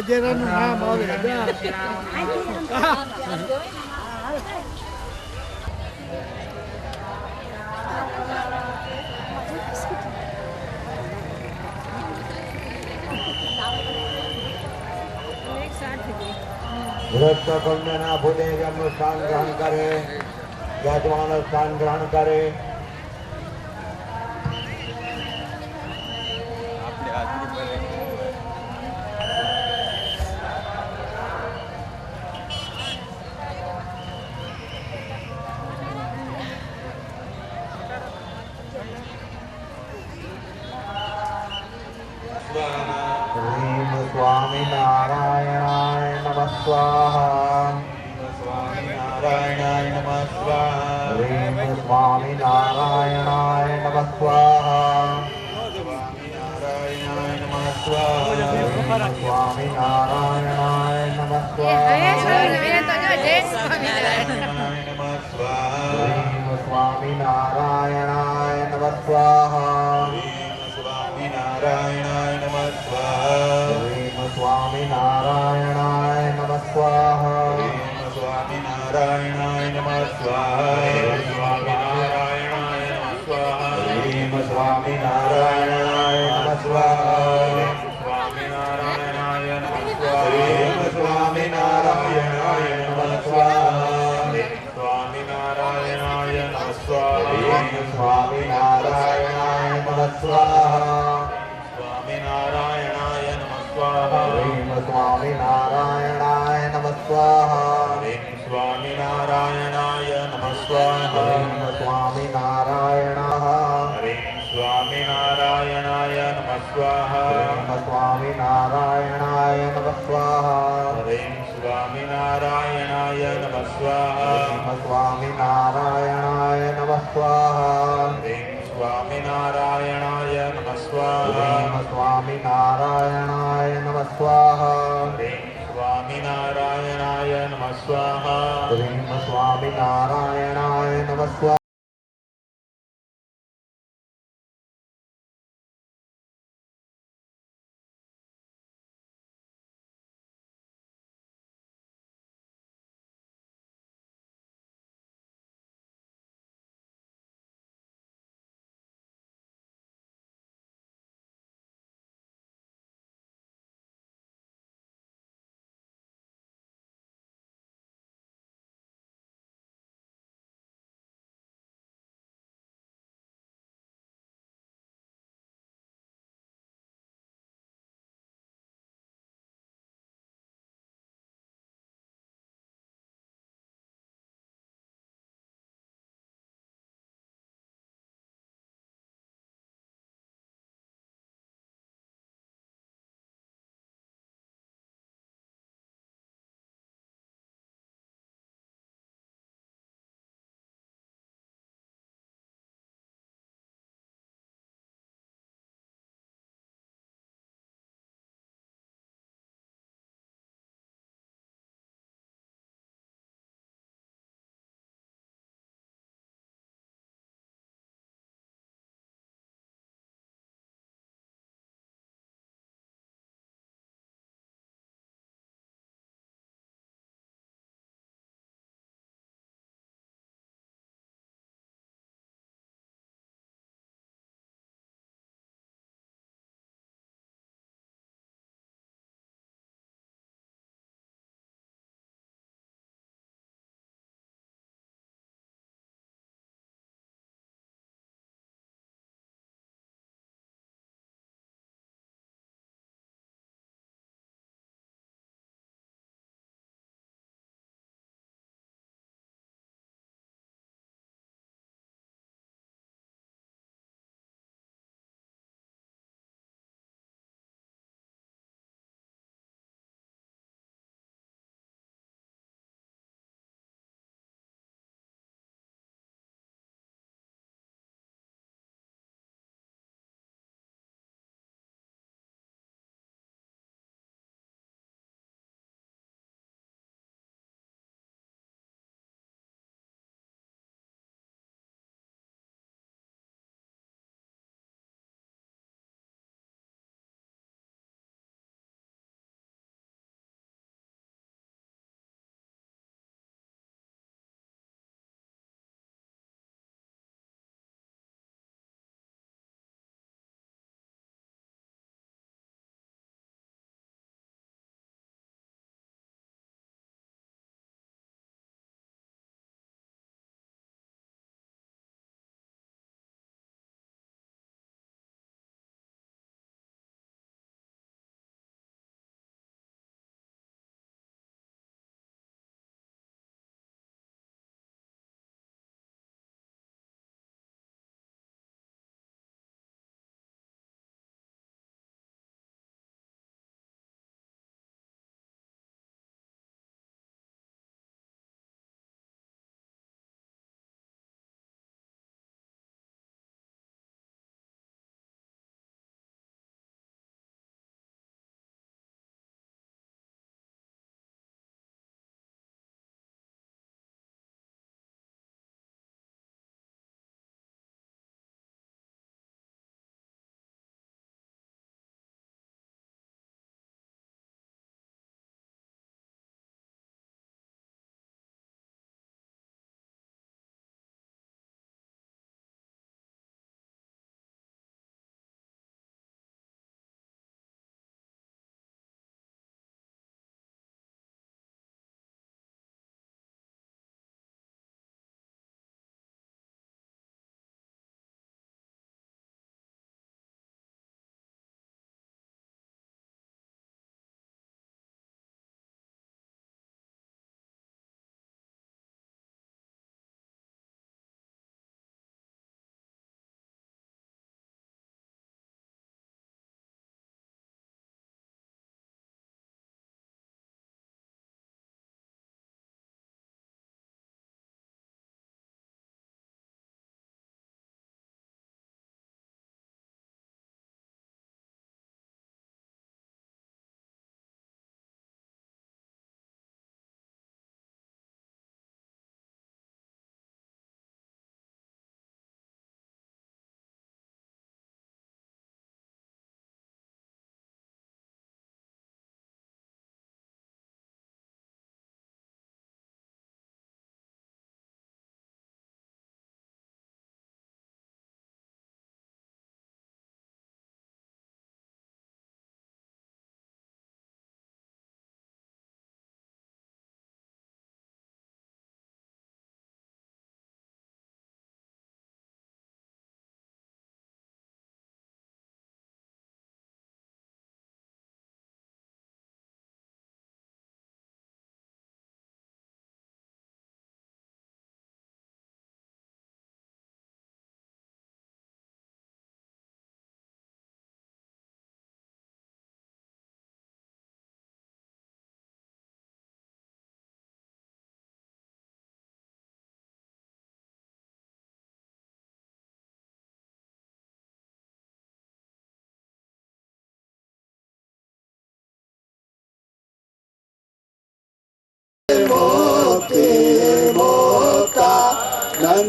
ગજેરાનું નામ આવે કન્યાના ભૂદેવ એમનું સ્થાન ગ્રહણ કરે, યજમાન સ્થાન ગ્રહણ કરે. સ્વામિનારાયણાય નમઃ સ્વાહા સ્વામિનારાયણાય નમઃ સ્વાહા હરિ સ્વામિનારાયણાય નમઃ સ્વાહા સ્વામિનારાયણાય નમઃ સ્વાહા સ્વામિનારાયણાય નમઃ સ્વાહા સ્વામિનારાયણાય નમઃ સ્વાહા સ્વામિનારાયણાય નમઃ સ્વાહા સ્વામિનારાયણાય નમઃ સ્વાહા સ્વામિનારાયણાય નમઃ સ્વાહા સ્વામિનારાયણાય નમઃ સ્વાહા સ્વામિનારાયણાય નમઃ સ્વાહા સ્વામિનારાયણાય નમઃ સ્વાહા સ્વામિનારાયણાય નમઃ સ્વાહા સ્વામિનારાયણાય નમઃ સ્વાહા સ્વામિનારાયણાય નમઃ સ્વાહા સ્વામિનારાયણાય નમઃ સ્વાહા સ્વામિનારાયણાય નમઃ સ્વાહા સ્વામિનારાયણાય નમઃ સ્વાહા સ્વામિનારાયણ સ્વામિનારાયણાય નમઃ સ્વાહા સ્વામિનારાયણાય નમઃ સ્વાહા स्वाहा હરેમ સ્વામિનારાયણાય નમઃ સ્વાહા स्वामिनारायणाय नमः स्वाहा હરેમ સ્વામિનારાયણાય નમઃ સ્વાહા स्वामिनारायणाय नमः स्वाहा હરેમ સ્વામિનારાયણાય નમઃ સ્વાહા स्वामिनारायणाय नमः स्वाहा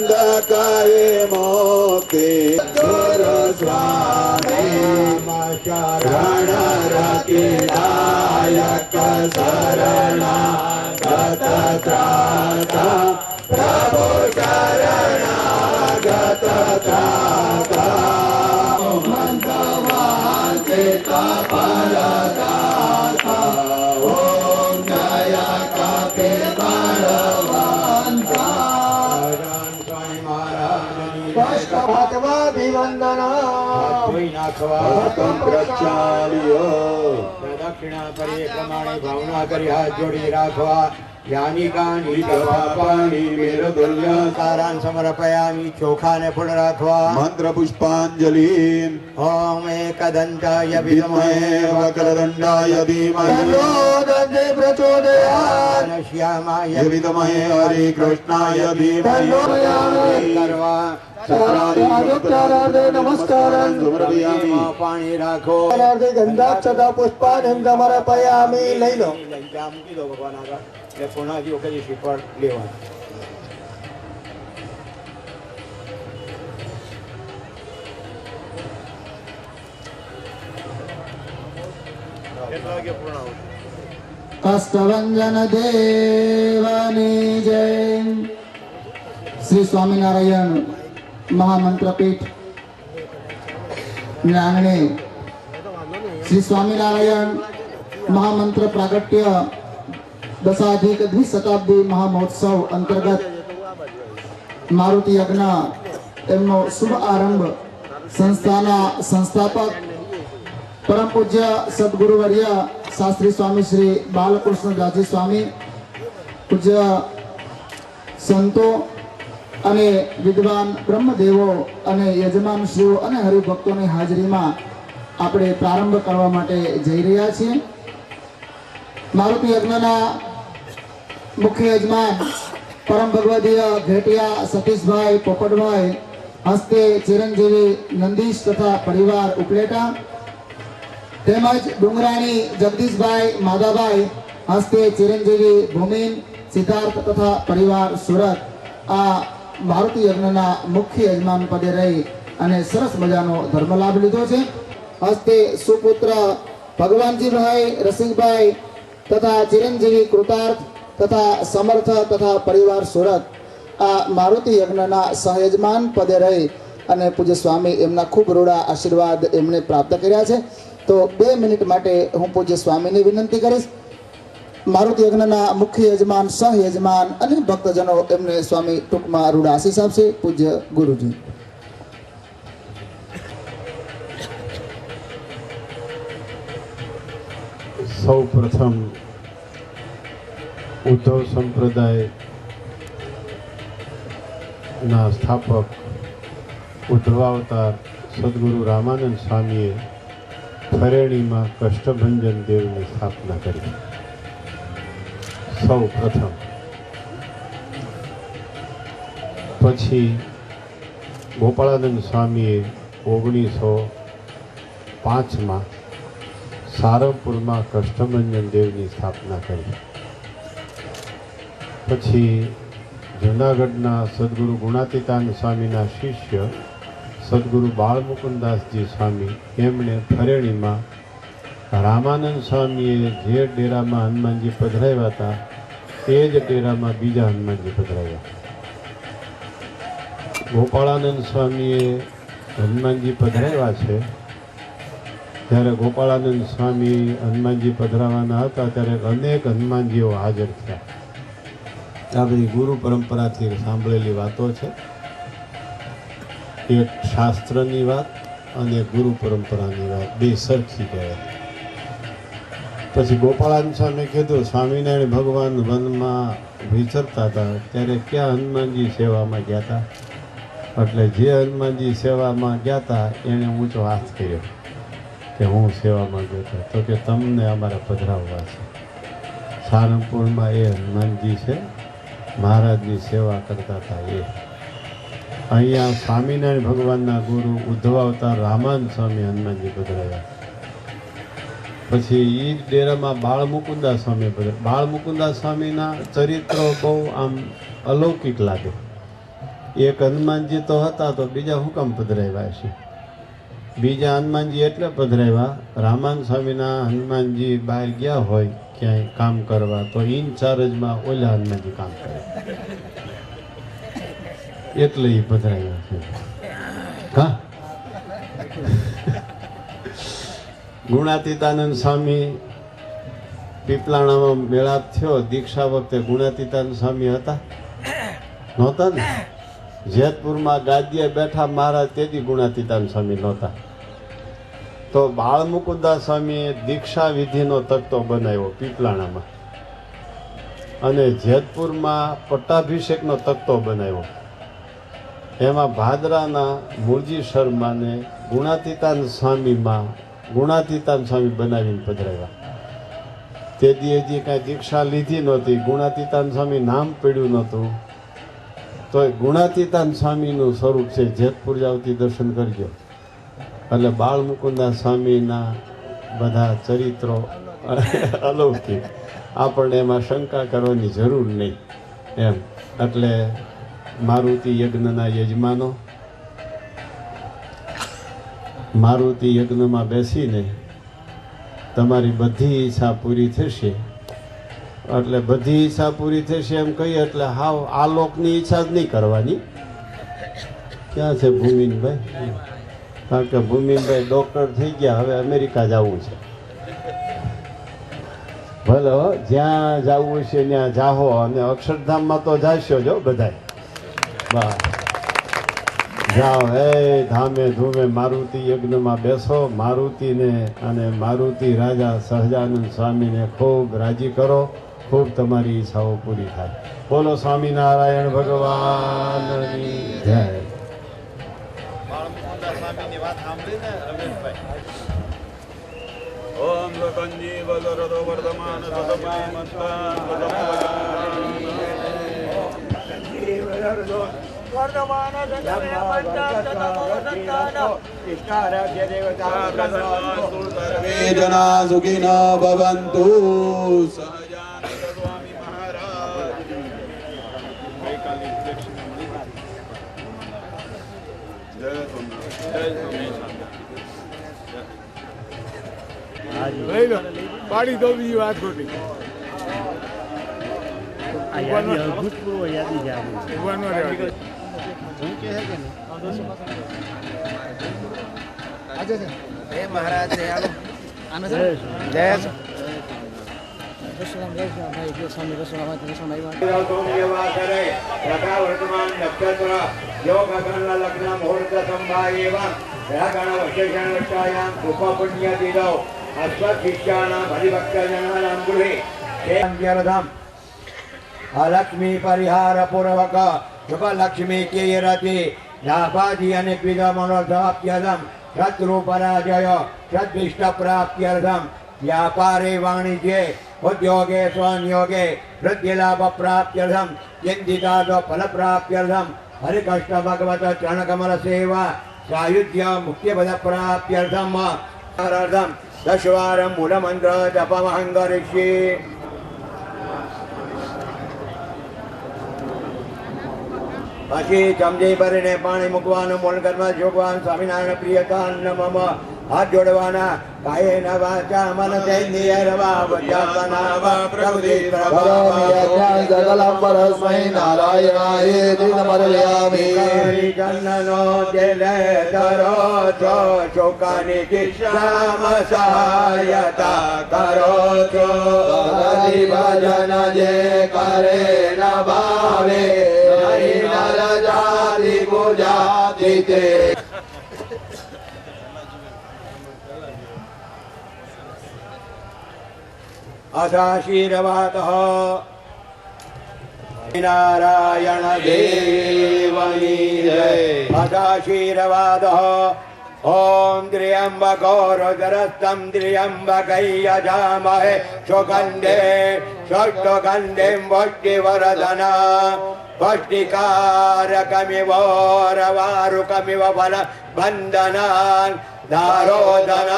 અંધકારે મોકે ગુરુ સ્વામી શરણ રતિદાયક શરણાગત ત્રાતા પ્રભુ શરણાગત ત્રાતા મંતવાંચિતા ફલદાતા ઓમ જય કપે દક્ષિણા કરીએ પ્રમાણે ભાવના કરી હાથ જોડી રાખવા યાની કાની દવા પાણી મેરદુલ્ય તારાન સમર્પયામિ ચોખાને ફૂલ રાખવા મંત્ર પુષ્પાંજલિ ઓમ એકદંતાય વિદ્મહે વક્રદંડાય ધીમહિ દંડે પ્રચોદયાત શ્યામાય વિદ્મહે હરિ કૃષ્ણાય ધીમહિ કરવા આદિત્યારાધે નમસ્કારં સમર્પયામિ પાણી રાખો ગંધાક્ષતા પુષ્પાન સમર્પયામિ. લઈ લો. લંકા મૂકી દો ભગવાન આગળ એટલે પુનાજી વખતે શ્રીફળ લેવાનું. કેટલા વાગે પૂર્ણ આવશે? કષ્ટભંજન દેવની જય. શ્રી સ્વામિનારાયણ મહામંત્રપીઠ આંગણે શ્રી સ્વામિનારાયણ મહામંત્ર પ્રાગટ્ય દશાધિક દ્વિશતાબ્દી મહામહોત્સવ અંતર્ગત મારુતિ યજ્ઞ એમનો શુભ આરંભ સંસ્થાના સંસ્થાપક પરમ પૂજ્ય સદગુરુવર્ય શાસ્ત્રી સ્વામી શ્રી બાલકૃષ્ણદાસજી સ્વામી, પૂજ્ય સંતો અને વિદ્વાન બ્રહ્મદેવો અને યજમાનશ્રીઓ અને હરિભક્તોની હાજરીમાં આપણે પ્રારંભ કરવા માટે જઈ રહ્યા છીએ. મારુતિ યજ્ઞના મુખ્ય યજમાન પરમ ભગવદીય ઘેટિયા સતીશભાઈ પોપટભાઈ હસ્તે ચિરંજીવી નંદીશ તથા પરિવાર ઉપલેટા, તેમજ ડુંગરાણી જગદીશભાઈ માધાભાઈ હસ્તે ચિરંજીવી ભૂમિન સિદ્ધાર્થ તથા પરિવાર સુરત આ મારુતિ યજ્ઞના મુખ્ય યજમાન પદે રહી અને સરસ મજાનો ધર્મ લાભ લીધો છે. હસ્તે સુપુત્ર ભગવાનજીભાઈ રસિકભાઈ તથા ચિરંજીવી કૃતાર્થ તથા સમર્થ તથા પરિવાર સુરત આ મારુતિ યજ્ઞના સહયજમાન પદે રહી અને પૂજ્ય સ્વામી એમના ખૂબ રૂડા આશીર્વાદ એમણે પ્રાપ્ત કર્યા છે. તો 2 મિનિટ માટે હું પૂજ્ય સ્વામીની વિનંતી કરીશ. મારુતિ યજ્ઞના મુખ્ય યજમાન, સહયજમાન અને ભક્તજનો એમને સ્વામી ટૂંકમાં રૂડા આશીષ આપશે. પૂજ્ય ગુરુજી. સૌ પ્રથમ ઉદ્ધવ સંપ્રદાય ના સ્થાપક ઉદ્ધવાવતાર સદગુરુ રામાનંદ સ્વામીએ ફરેણીમાં કષ્ટભંજન દેવની સ્થાપના કરી. સૌ પ્રથમ પછી ગોપાળાનંદ સ્વામીએ 1905માં સારંગપુરમાં કષ્ટભંજન દેવની સ્થાપના કરી. પછી જૂનાગઢના સદગુરુ ગુણાતીતાન સ્વામીના શિષ્ય સદગુરુ બાળમુકુદાસજી સ્વામી એમણે ફરેણીમાં રામાનંદ સ્વામીએ જે ડેરામાં હનુમાનજી પધરાવ્યા હતા એ જ ડેરામાં બીજા હનુમાનજી પધરાવ્યા. ગોપાળાનંદ સ્વામીએ હનુમાનજી પધરાવ્યા છે ત્યારે ગોપાળાનંદ સ્વામી હનુમાનજી પધરાવાના હતા ત્યારે અનેક હનુમાનજીઓ હાજર થયા. આ બધી ગુરુ પરંપરાથી સાંભળેલી વાતો છે. એક શાસ્ત્રની વાત અને ગુરુ પરંપરાની વાત બે સરખી કહેવાય. પછી ગોપાળાનંદ સ્વામી કીધું સ્વામિનારાયણ ભગવાન વનમાં વિચરતા હતા ત્યારે ક્યાં હનુમાનજી સેવામાં ગયા હતા? એટલે જે હનુમાનજી સેવામાં ગયા હતા એણે ઊંચો હાથ કર્યો કે હું સેવામાં ગયો હતો. તો કે તમને અમારા પધરાવવા છે. સારંગપુરમાં એ હનુમાનજી છે, મહારાજની સેવા કરતા હતા એ. અહીંયા સ્વામિનારાયણ ભગવાનના ગુરુ ઉદ્ધવાવતાર રામાનંદ સ્વામી હનુમાનજી પધરાવ્યા. પછી એ જ ડેરામાં બાળમુકુદાસ સ્વામી પધરાવ્યા. બાળમુકુદાસ સ્વામીના ચરિત્રો બહુ આમ અલૌકિક લાગે. એક હનુમાનજી તો હતા તો બીજા હું કામ પધરાવ્યા છે? બીજા હનુમાનજી એટલે પધરાવ્યા, રામાન સ્વામીના હનુમાનજી બહાર ગયા હોય ક્યાંય કામ કરવા તો ઇન્ચાર્જમાં ઓલા હનુમાનજી કામ કરે એટલે એ પધરાવ્યા છે. હા, ગુણાતીતાનંદ સ્વામી પીપલાણામાં મેળાપ થયો દીક્ષા વખતે ગુણાતીતાનંદ સ્વામી હતા નહોતા ને? જેતપુરમાં ગાદીએ બેઠા મહારાજ તેથી ગુણાતીતાનંદ સ્વામી નહોતા. તો બાળમુકુદાસ સ્વામીએ દીક્ષા વિધિનો તકતો બનાવ્યો પીપલાણામાં, અને જેતપુરમાં પટ્ટાભિષેકનો તકતો બનાવ્યો. એમાં ભાદરાના મૂળજી શર્માને ગુણાતીતાનંદ સ્વામી બનાવીને પધરાવ્યા. તે દી હજી કાંઈ દીક્ષા લીધી નહોતી, ગુણાતીતાનંદ સ્વામી નામ પડ્યું નહોતું, તો ગુણાતીતાનંદ સ્વામીનું સ્વરૂપ છે. જેતપુર જાવતી દર્શન કરજો એટલે બાળમુકુદાસ સ્વામીના બધા ચરિત્રો અલૌકિક, આપણને એમાં શંકા કરવાની જરૂર નહીં એમ. એટલે મારુતિ યજ્ઞના યજમાનો મારુતિ યજ્ઞમાં બેસીને તમારી બધી ઈચ્છા પૂરી થશે, એટલે બધી ઈચ્છા પૂરી થશે એમ કહીએ એટલે હાવ આ લોકની ઈચ્છા જ નહીં કરવાની. ક્યાં છે ભૂમિનભાઈ? કારણ કે ભૂમિનભાઈ ડૉક્ટર થઈ ગયા, હવે અમેરિકા જવું છે. ભલે જ્યાં જવું છે ત્યાં જાહો, અને અક્ષરધામમાં તો જાશો જો બધાય. બસ જાઓ, હે ધામે ધૂમે મારુતિ યજ્ઞમાં બેસો. મારુતિને અને મારુતિ રાજા સહજાનંદ સ્વામીને ખૂબ રાજી કરો, ખૂબ તમારી ઈચ્છાઓ પૂરી થાય. બોલો સ્વામિનારાયણ ભગવાનની જય. ઓમ કંજી વદરતો વર્ધમાન જના સુખિના ભવંતુ. સહજાનંદ સ્વામી મહારાજ પાડી દો બીજી વાત ખોટી. ભૂતપૂર્વ યાદી મહારાજ લક્ષ્મી પરિહાર પૂર્વક શુભ લક્ષ્મી કેરતિ લાભાજી અને દ્વિધા મનોધાપ્યદમ શત્રુ પરાજય સદિષ્ટ પ્રાપ્યર્થમ વ્યાપારે વાણિજ્યે ઉદ્યોગે સ્વનિયોગે વૃદ્ધિલાભ પ્રાપ્યર્થમ ચિંતિતાદ ફલ પ્રાપ્યર્થમ હરિકૃષ્ણ ભગવત ચરણકમલ સેવા સાયુધ્ય મુક્તિપદ પ્રાપ્યર્થમ દશવારમ મૂળમંત્ર જપમહં કરિષ્યે. પછી ચમચી ભરીને પાણી મૂકવાનું, મૂળ કર્મ જોગવાનું, સ્વામિનારાયણ પ્રિયતા નમઃ. હાથ જોડવાના, કાયેન વાચા મનસેન્દ્રિયર્વા વચસાનાવા પ્રકૃતિ પરસ્મૈ નારાયણાય સમર્પયામિ. ચંદનો જલે ધરો છો, શોકાની કિસ્સામ સહાયતા કરો છો. ભજન જે કરે ન ભાવે નર જાતિ પૂજાતિ તે. અદાશીર્વાદ નારાયણ દેવની જય. અદાશીર્વાદ ઓમ ત્ર્યંબકો રુદ્રસ્તમ ત્ર્યંબકૈયજામહે સુગંધે ષષ્ઠગંધિં પુષ્ટિવર્ધના પુષ્ટિકારકમિવોરવારુકમિવ ફલ બંધનાન दारोदना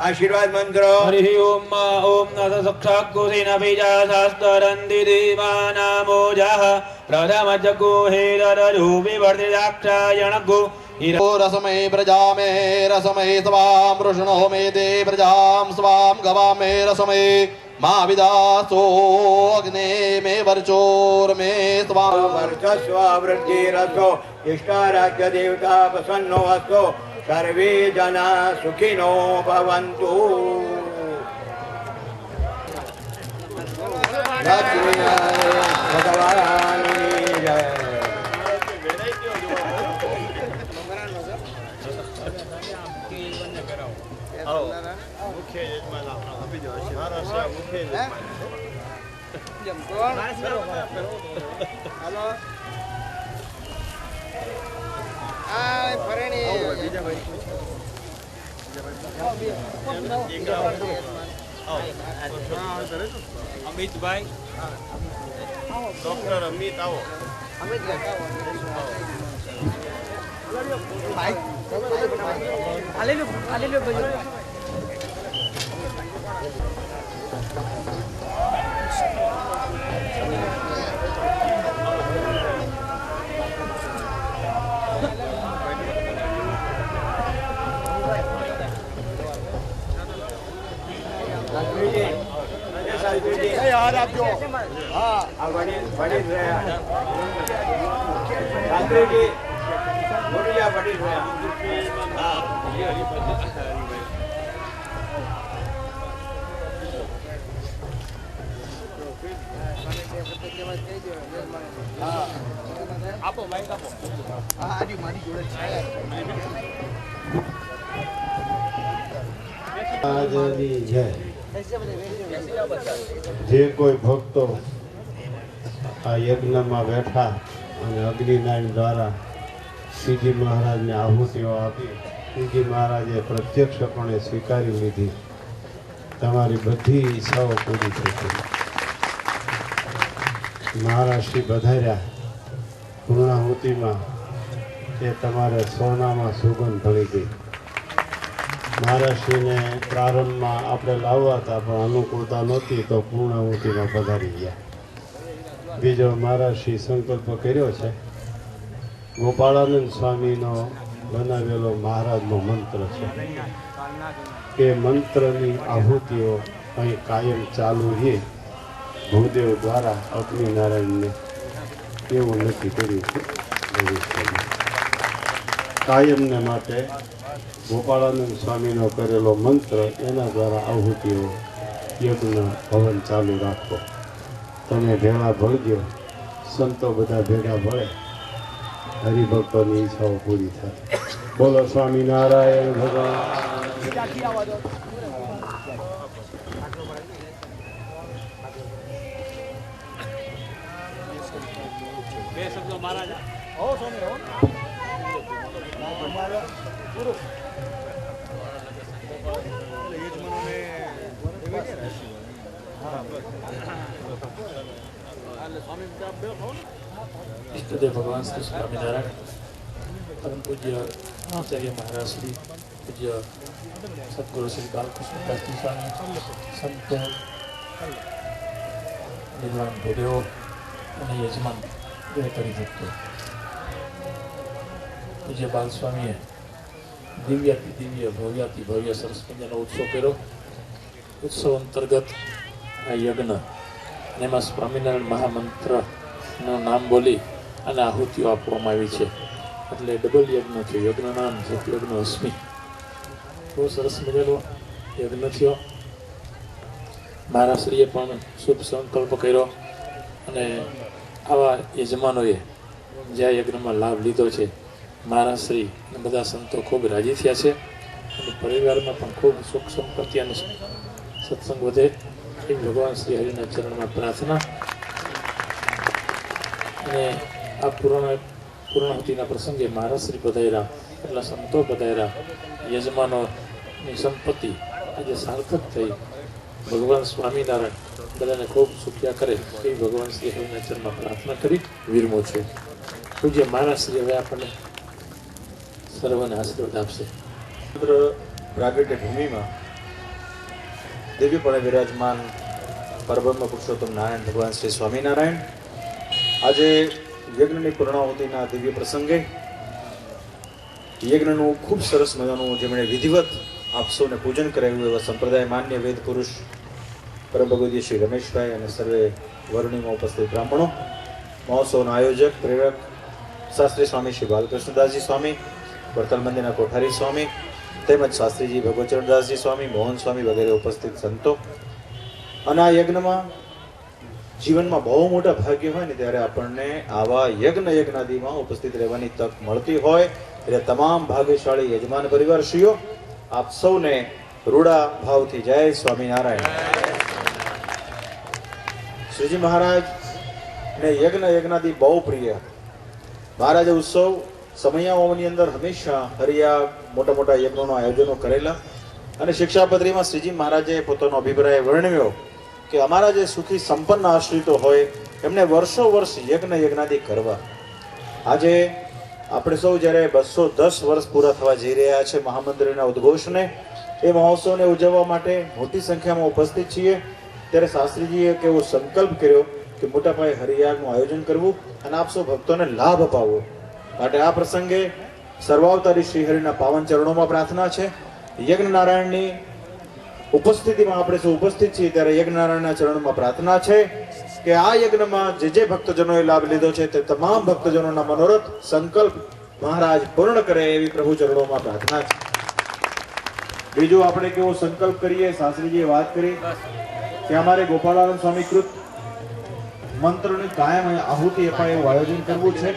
आशीर्वाद मंत्र हरि ओम ओम नथ सक्षाकुसेन बीजाशास्त्रन्ति देवानामोजः प्रथमजगुहेररजो विवर्धिदाक्षायणगो रसमे प्रजा मे रसमे स्वाम वृषणो मे दे प्रजां स्वाम गवा मे रसमे मा विदासो अग्ने मे वर्चोर मे स्वाम वर्चस्व वृद्धिरस्तो इष्टाराध्य देवता प्रसन्नो अस्तो सर्वे जना सुखिनो भवन्तु भगवान जय અમિતભાઈ ડોક્ટર અમિત આવો यार आप जो हाँ बड़ी बड़ी शास्त्री जी बोलिए बड़ी આપો માઈક આપો હા આજી મારી જોડે છે આજની જય જે કોઈ ભક્તો આ યજ્ઞમાં બેઠા અને અગ્નિનારાયણ દ્વારા શ્રીજી મહારાજને આહુતિઓ આપી શ્રીજી મહારાજે પ્રત્યક્ષપણે સ્વીકારી લીધી તમારી બધી ઈચ્છાઓ પૂરી થઈ ગઈ મહારાજ શ્રી વધાર્યા પૂર્ણાહુતિમાં એ તમારે સોનામાં સુગંધ ભળી ગઈ મહારાષ્ટ્રીને પ્રારંભમાં આપણે લાવવા હતા પણ અનુકૂળતા નહોતી તો પૂર્ણાહુતિમાં પધારી ગયા બીજો મહારાષ્ટ્રી સંકલ્પ કર્યો છે ગોપાળાનંદ સ્વામીનો બનાવેલો મહારાજનો મંત્ર છે એ મંત્રની આહુતિઓ અહીં કાયમ ચાલુ રહે ભૂદેવ દ્વારા અગ્નિનારાયણને એવું નક્કી કર્યું છે ભવિષ્યમાં કાયમને માટે ગોપાળાનંદ સ્વામીનો કરેલો મંત્ર એના દ્વારા આહુતિઓ યજ્ઞ હવન ચાલુ રાખો તમે ભેળા ભળજો સંતો બધા ભેગા ભળે હરિભક્તોની ઈચ્છાઓ પૂરી થાય બોલો સ્વામિનારાયણ ભગવાન બે શબ્દો મહારાજ હો સ્વામી હો इष्टदेव भगवान श्री स्वामीनारायण परम पूज्य आचार्य महाराज श्री पूज्य सदगुरु श्री बालकृष्ण दास स्वामी संतो निर्वाण भूदेव અને યજમાન બે પરિભક્તો પૂજ્ય બાલ સ્વામીએ દિવ્યાતિ દિવ્ય ભવ્યાતિ ભવ્ય સરસ મજાનો ઉત્સવ કર્યો ઉત્સવ અંતર્ગત આ યજ્ઞ અને એમાં સ્વામિનારાયણ મહામંત્રનું નામ બોલી અને આહુતિઓ આપવામાં આવી છે એટલે ડબલ યજ્ઞ થયો યજ્ઞ નામ છે યજ્ઞ અસ્મિ બહુ સરસ મજાનો યજ્ઞ થયો મહારાજશ્રીએ પણ શુભ સંકલ્પ કર્યો અને આવા યજમાનોએ જે આ યજ્ઞમાં લાભ લીધો છે મહારાજશ્રી અને બધા સંતો ખૂબ રાજી થયા છે અને પરિવારમાં પણ ખૂબ સુખ સંપત્તિ અને સત્સંગ વધે એ ભગવાન શ્રી હરિના ચરણમાં પ્રાર્થના અને આ પૂર્ણાહુતિના પ્રસંગે મહારાજશ્રી પધાર્યા એટલા સંતો પધાર્યા યજમાનોની સંપત્તિ આજે સાર્થક થઈ ભગવાન સ્વામિનારાયણ બધાને ખૂબ સુખ્યા કરે એ ભગવાન શ્રી હરિના ચરણમાં પ્રાર્થના કરી વિરમો છું પૂજ્ય મહારાજ શ્રી હવે આપણને સર્વને આશીર્વાદ આપશે પ્રાગટ્ય ભૂમિમાં દિવ્યપણે વિરાજમાન પરબ્રહ્મ પુરુષોત્તમ નારાયણ ભગવાન શ્રી સ્વામિનારાયણ આજે યજ્ઞની પૂર્ણાહુતિના દિવ્ય પ્રસંગે યજ્ઞનું ખૂબ સરસ મજાનું જેમણે વિધિવત આપ સૌને પૂજન કરાવ્યું એવા સંપ્રદાય માન્ય વેદ પુરુષ પરમ ભગવદીય શ્રી રમેશભાઈ અને સર્વે વરુણીમાં ઉપસ્થિત બ્રાહ્મણો, મહોત્સવના આયોજક પ્રેરક શાસ્ત્રી સ્વામી શ્રી બાલકૃષ્ણદાસજી સ્વામી, વર્તલ મંદિરના કોઠારી સ્વામી તેમજ શાસ્ત્રીજી ભગવચરણદાસજી સ્વામી, મોહન સ્વામી વગેરે ઉપસ્થિત સંતો. અને આ યજ્ઞમાં જીવનમાં બહુ મોટા ભાગ્ય હોય ને ત્યારે આપણને આવા યજ્ઞાદિમાં ઉપસ્થિત રહેવાની તક મળતી હોય એટલે તમામ ભાગ્યશાળી યજમાન પરિવારશ્રીઓ આપ સૌને રૂડા ભાવથી જય સ્વામિનારાયણ. શ્રીજી મહારાજ ને યજ્ઞાદિ બહુ પ્રિય. મહારાજે ઉત્સવ સમયાઓની અંદર હંમેશા હરિયા મોટા મોટા યજ્ઞોના આયોજનો કરેલા અને શિક્ષાપત્રીમાં શ્રીજી મહારાજે પોતાનો અભિપ્રાય વર્ણવ્યો કે અમારા જે સુખી સંપન્ન આશ્રિતો હોય એમને વર્ષો વર્ષ યજ્ઞાદિ કરવા. આજે આપણે સૌ જ્યારે 210 વર્ષ પૂરા થવા જઈ રહ્યા છે મહામંત્રીના ઉદ્ઘોષને, એ મહોત્સવને ઉજવવા માટે મોટી સંખ્યામાં ઉપસ્થિત છીએ ત્યારે શાસ્ત્રીજીએ એક એવો સંકલ્પ કર્યો કે મોટા પાયે હરિયાગનું આયોજન કરવું અને આપ સૌ ભક્તોને લાભ અપાવવો. માટે આ પ્રસંગે સર્વાવતારી શ્રીહરિના પાવન ચરણોમાં પ્રાર્થના છે. યજ્ઞનારાયણની ઉપસ્થિતિમાં આપણે સૌ ઉપસ્થિત છીએ ત્યારે યજ્ઞનારાયણના ચરણોમાં પ્રાર્થના છે કે આ યજ્ઞમાં જે ભક્તજનોએ લાભ લીધો છે તે તમામ ભક્તજનોના મનોરથ સંકલ્પ મહારાજ પૂર્ણ કરે એવી પ્રભુ ચરણોમાં પ્રાર્થના છે. બીજું આપણે કેવો સંકલ્પ કરીએ, શાસ્ત્રીજીએ વાત કરી કે અમારે ગોપાળાનંદ સ્વામી કૃત મંત્રની કાયમ આહુતિ અપાય એવું આયોજન કરવું છે.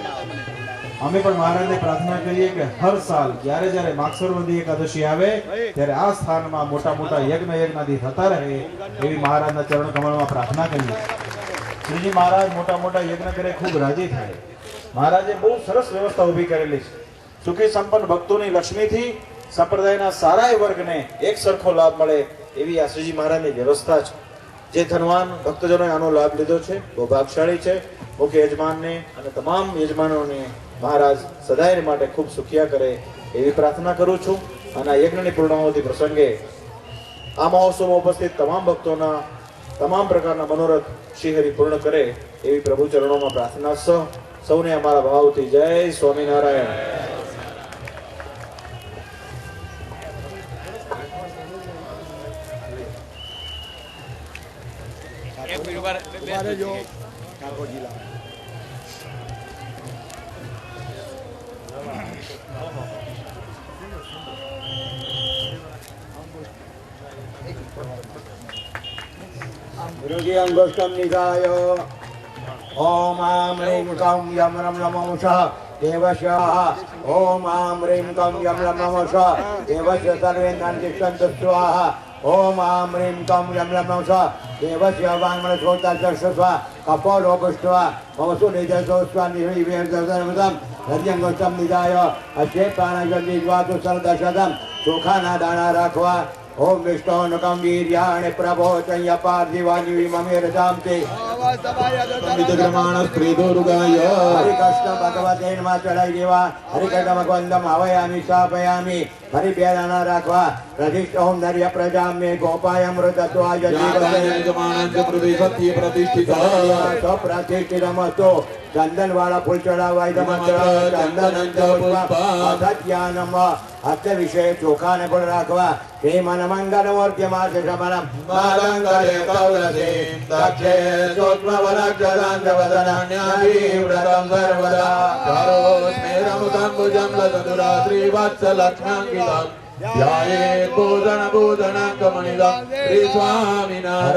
અમે પણ મહારાજને પ્રાર્થના કરીએ કે હર સાલ જ્યારે જ્યારે માગસરવદી એકાદશી આવે ત્યારે આ સ્થાનમાં મોટા મોટા યજ્ઞાદિ થતા રહે એવી મહારાજના ચરણ કમળમાં પ્રાર્થના કરીએ. શ્રીજી મહારાજ મોટા મોટા યજ્ઞ કરે ખૂબ રાજી થાય. મહારાજે બહુ સરસ વ્યવસ્થા ઊભી કરેલી છે. સુખી સંપન્ન ભક્તોની લક્ષ્મીથી સંપ્રદાયના સારા વર્ગને એક સરખો લાભ મળે એવી આ શ્રીજી મહારાજની વ્યવસ્થા છે. જે ધનવાન ભક્તજનોએ આનો લાભ લીધો છે બહુ ભાગશાળી છે. મુખ્ય યજમાનને અને તમામ યજમાનોને મહારાજ સદાય માટે ખૂબ સુખિયા કરે એવી પ્રાર્થના કરું છું. અને આ યજ્ઞની પૂર્ણાહુતિ પ્રસંગે આ મહોત્સવમાં ઉપસ્થિત તમામ ભક્તોના તમામ પ્રકારના મનોરથ શ્રીહરિ પૂર્ણ કરે એવી પ્રભુ ચરણોમાં પ્રાર્થના સૌને અમારા ભાવથી જય સ્વામિનારાયણ. गुरुजी अंगुष्ठम निधाय ओम आम ह्रीं कं यम रम नमः देवस्य ओम आम ह्रीं कं यम रम नमः देवस्य सर्वेन्द्राणि तिष्ठन्तु स्वाहा ओम आम ह्रीं कं यम रम नमः देवस्य वाङ्मनस्रोतस्वा कपोलोपुष्ट्वा मम सुनिधसोस्वा निर्विवेदसर्वदं हृदयंगुष्ठम निधाय अक्षे प्राणजन्विद्वातु सर्वदशदं सुखाना दाना राखवा ओम विष्णुनकं वीर्याणि प्रबोधय पार्थिवानि विममेरजान्ते विद्यमानः प्रीदुर्गाय हरिकृष्ण भगवते नमः चढ़ाई देवा हरिकृष्ण भगवंतम आवायामि स्थापयामि हरिभ्याना राखवा प्रतिष्ठ ओम नर्य प्रजा में गोपाय अमृतत्वाय प्रतिष्ठितमस्तु चंदन वाला फूल चढ़ावाय चंदन हस्त विषय चोखा ने फूल राखवा हे मन मंगल मूर्ति मास शमनम मालंगले कौलसे दक्षे सूक्ष्म वरक्षदांत वदनान्याभि व्रतं सर्वदा करोस्मेरं संभुजं लसदुरा श्रीवत्सलक्ष्म्यङ्कितं ध्यायेत् पूजनपूजनकमणिदं श्रीस्वामिनारायण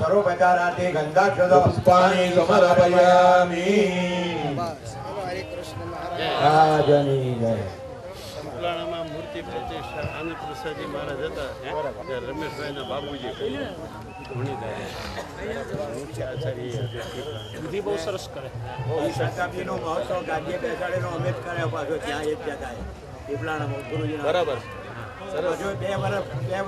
सर्वोपचारार्थे गन्धाक्षत पुष्पाणि समर्पयामि. राजनी जय. ઉલાણામાં મૂર્તિ પ્રતિષ્ઠા આનંદ પ્રસાદજી મહારાજ હતા ત્યારે રમેશભાઈના બાબુજી મુખ્ય આચાર્ય વિધિ બહુ સરસ કરે. શતાબ્દીનો મહોત્સવ ગાંધી બેસાડેલો અમે જ કર્યો પાછો ત્યાં એ જ જગાએ પીપળાણામાં ગુરુજીના. બરાબર. હજુ બે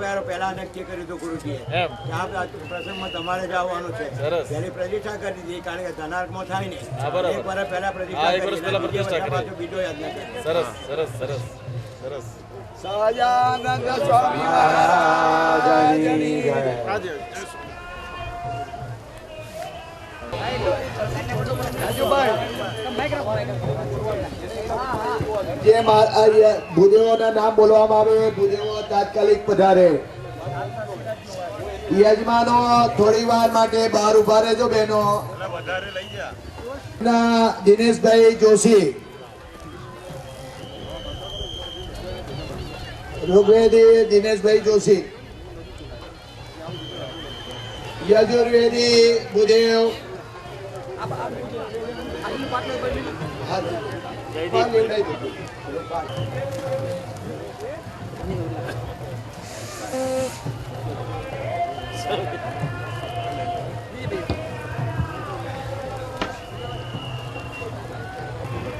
વાર પહેલા નક્કી કર્યું હતું ગુરુજીએ ત્યાં પ્રસંગમાં તમારે જ આવવાનું છે. પહેલી પ્રતિષ્ઠા કરી દીધી કારણ કે ધનાર્કમાં થાય ને. એક વર્ષ પહેલા પ્રતિષ્ઠા કરી બીજો યાદ નથી. સરસ સરસ સરસ સરસ. સહજાનંદ સ્વામી મહારાજની જય. જે ભૂદેવોના નામ બોલવામાં આવે ભૂદેવો તાત્કાલિક પધારે. યજમાનો થોડી વાર માટે બહાર ઉભા રહેજો બહેનો. દિનેશભાઈ જોશી, ઋગ્વેદી દિનેશભાઈ જોશી, યજુર્વેદી ભૂદેવ,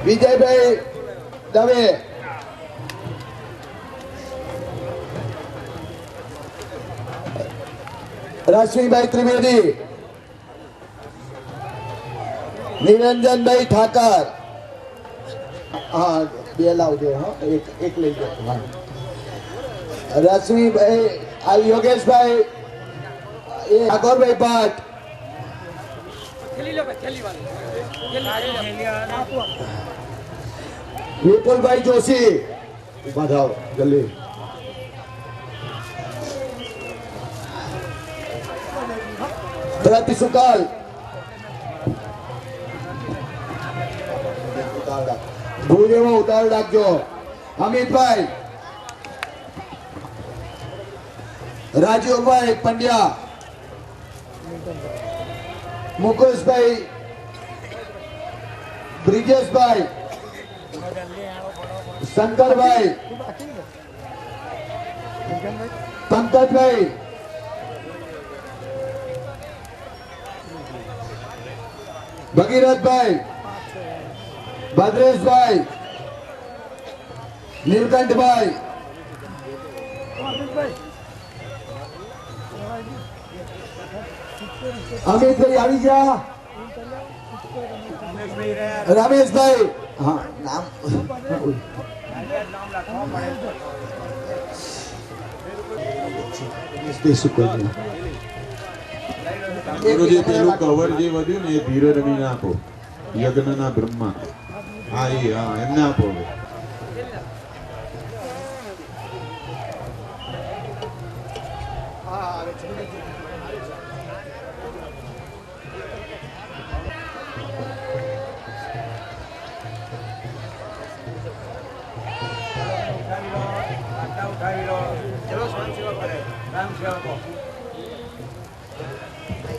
વિજયભાઈ દવે, રશ્મિભાઈ ત્રિવેદી, નિરંજનભાઈ ઠાકર. હા, બે લાવજો. હા, એક લઈ જાઓ. રશ્મિભાઈ, આ યોગેશભાઈ, એ ઠાકોરભાઈ ભટ્ટ, વિપુલભાઈ જોશી. ઉભા થાવ જલ્દી. પ્રતિ સુકાલ, ભૂદેવો ઉતાર રાખજો. અમિતભાઈ, રાજીવભાઈ પંડ્યા, મુકેશભાઈ, બ્રિજેશભાઈ, શંકરભાઈ, પંકજભાઈ, ભગીરથભાઈ, ભદ્રેશભાઈ, નીલકંઠભાઈ, અમિતભાઈ આવી ગયા. રમેશભાઈ, હા નામ ગુરુજી પેલું કવર જે વધ્યું ને એ ધીરે રમીને આપો. યજ્ઞના બ્રહ્મા. હા એ હા એમને આપો. ચલો સ્વયં સેવા કરે રામ સેવા.